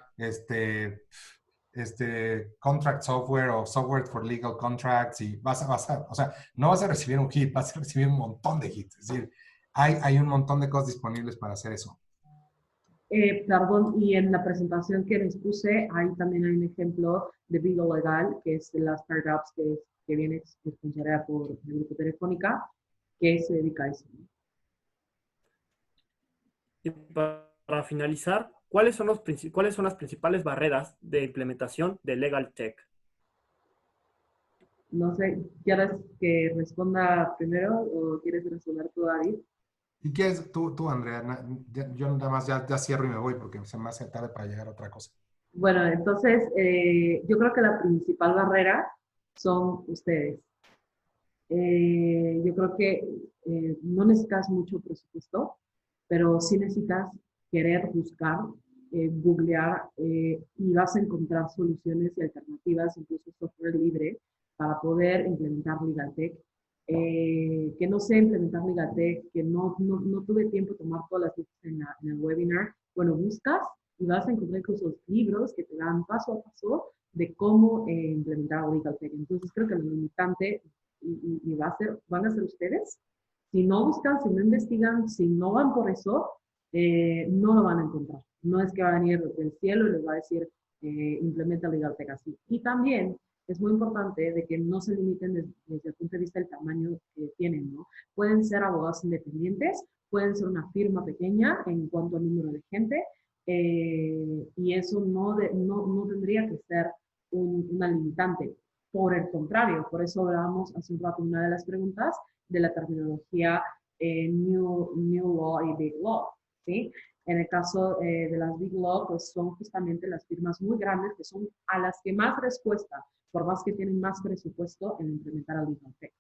contract software o software for legal contracts y o sea, no vas a recibir un hit, vas a recibir un montón de hits. Es decir, hay un montón de cosas disponibles para hacer eso. Perdón, y en la presentación que les puse, ahí también hay un ejemplo de Vigo Legal, que es de las startups que viene sponsoreada por el Grupo Telefónica, que se dedica a eso, ¿no? Y para finalizar, ¿cuáles son las principales barreras de implementación de Legal Tech? No sé, ¿quieres que responda primero o quieres responder tú, David? ¿Y qué es tú Andrea? Yo nada más ya cierro y me voy porque se me hace tarde para llegar a otra cosa. Bueno, entonces yo creo que la principal barrera son ustedes. Yo creo que no necesitas mucho presupuesto, pero sí necesitas querer buscar, googlear y vas a encontrar soluciones y alternativas, incluso software libre, para poder implementar LegalTech. Que no sé implementar LegalTech, que no tuve tiempo de tomar todas las clases en el webinar. Bueno, buscas y vas a encontrar incluso libros que te dan paso a paso de cómo implementar LegalTech. Entonces creo que lo limitante y van a ser ustedes. Si no buscan, si no investigan, si no van por eso, no lo van a encontrar. No es que va a venir del cielo y les va a decir, implementa LegalTech así. Y también es muy importante de que no se limiten desde el punto de vista del tamaño que tienen, ¿no? Pueden ser abogados independientes, pueden ser una firma pequeña en cuanto al número de gente, y eso no tendría que ser una limitante. Por el contrario, por eso hablábamos hace un rato una de las preguntas de la terminología new Law y Big Law, ¿sí? En el caso de las Big Law, pues son justamente las firmas muy grandes que son a las que más respuesta, por más que tienen más presupuesto en implementar el Legal Tech.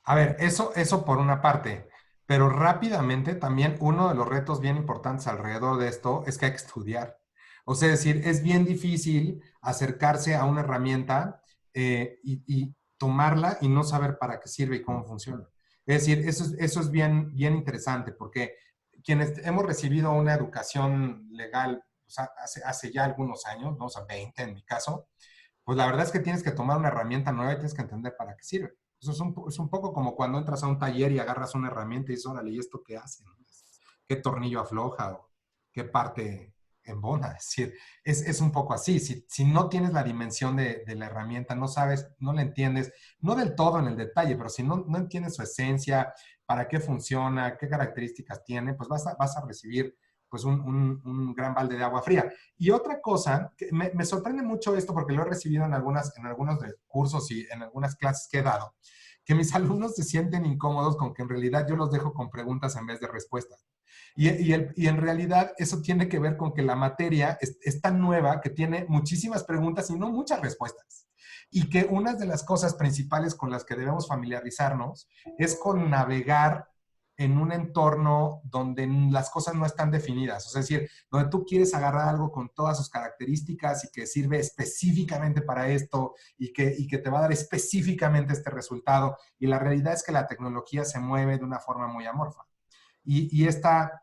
A ver, eso por una parte, pero rápidamente también uno de los retos bien importantes alrededor de esto es que hay que estudiar. O sea, es decir, es bien difícil acercarse a una herramienta y tomarla y no saber para qué sirve y cómo funciona. Es decir, eso es bien interesante porque quienes hemos recibido una educación legal, o sea, hace ya algunos años, ¿no? O sea, 20 en mi caso, pues la verdad es que tienes que tomar una herramienta nueva y tienes que entender para qué sirve. Eso es un poco como cuando entras a un taller y agarras una herramienta y dices, órale, ¿y esto qué hace? qué tornillo afloja o qué parte embona. Es decir, es un poco así. Si no tienes la dimensión de la herramienta, no sabes, no la entiendes, no del todo en el detalle, pero si no entiendes su esencia, para qué funciona, qué características tiene, pues vas a recibir pues un gran balde de agua fría. Y otra cosa, que me sorprende mucho esto porque lo he recibido en algunos de cursos y en algunas clases que he dado, que mis alumnos se sienten incómodos con que en realidad yo los dejo con preguntas en vez de respuestas. Y en realidad eso tiene que ver con que la materia es tan nueva que tiene muchísimas preguntas y no muchas respuestas. Y que una de las cosas principales con las que debemos familiarizarnos es con navegar en un entorno donde las cosas no están definidas. Es decir, donde tú quieres agarrar algo con todas sus características y que sirve específicamente para esto y que te va a dar específicamente este resultado. Y la realidad es que la tecnología se mueve de una forma muy amorfa. Y esta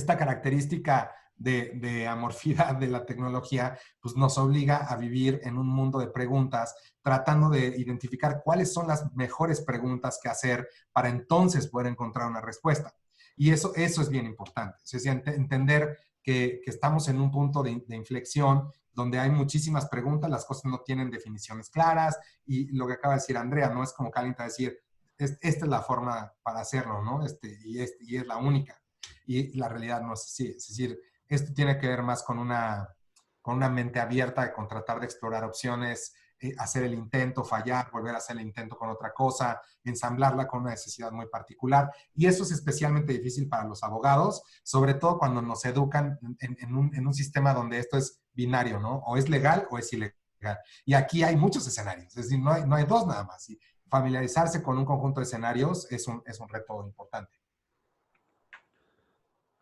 característica de amorfidad de la tecnología, pues nos obliga a vivir en un mundo de preguntas, tratando de identificar cuáles son las mejores preguntas que hacer para entonces poder encontrar una respuesta. Y eso es bien importante. Es decir, entender que estamos en un punto de inflexión donde hay muchísimas preguntas, las cosas no tienen definiciones claras y lo que acaba de decir Andrea, no es como que alguien te va a decir, esta es la forma para hacerlo, ¿no? Y es la única. Y la realidad no es así. Es decir, esto tiene que ver más con una mente abierta, con tratar de explorar opciones, hacer el intento, fallar, volver a hacer el intento con otra cosa, ensamblarla con una necesidad muy particular. Y eso es especialmente difícil para los abogados, sobre todo cuando nos educan en un sistema donde esto es binario, ¿no? O es legal o es ilegal. Y aquí hay muchos escenarios, es decir, no hay dos nada más. Y familiarizarse con un conjunto de escenarios es un reto importante.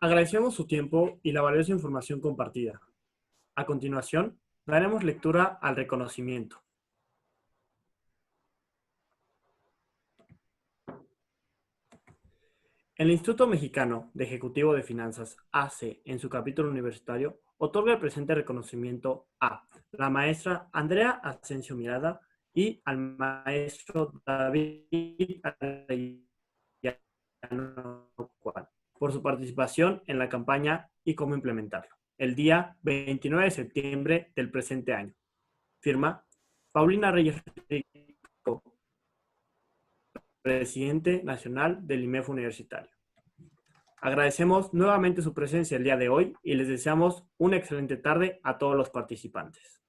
Agradecemos su tiempo y la valiosa información compartida. A continuación, daremos lectura al reconocimiento. El Instituto Mexicano de Ejecutivo de Finanzas, AC, en su capítulo universitario, otorga el presente reconocimiento a la maestra Andrea Asensio Mirada y al maestro David Arellano Cual por su participación en la campaña y cómo implementarlo, el día 29 de septiembre del presente año. Firma Paulina Reyes Rico, presidente nacional del IMEF Universitario. Agradecemos nuevamente su presencia el día de hoy y les deseamos una excelente tarde a todos los participantes.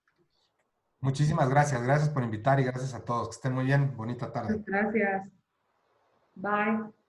Muchísimas gracias. Gracias por invitar y gracias a todos. Que estén muy bien. Bonita tarde. Gracias. Bye.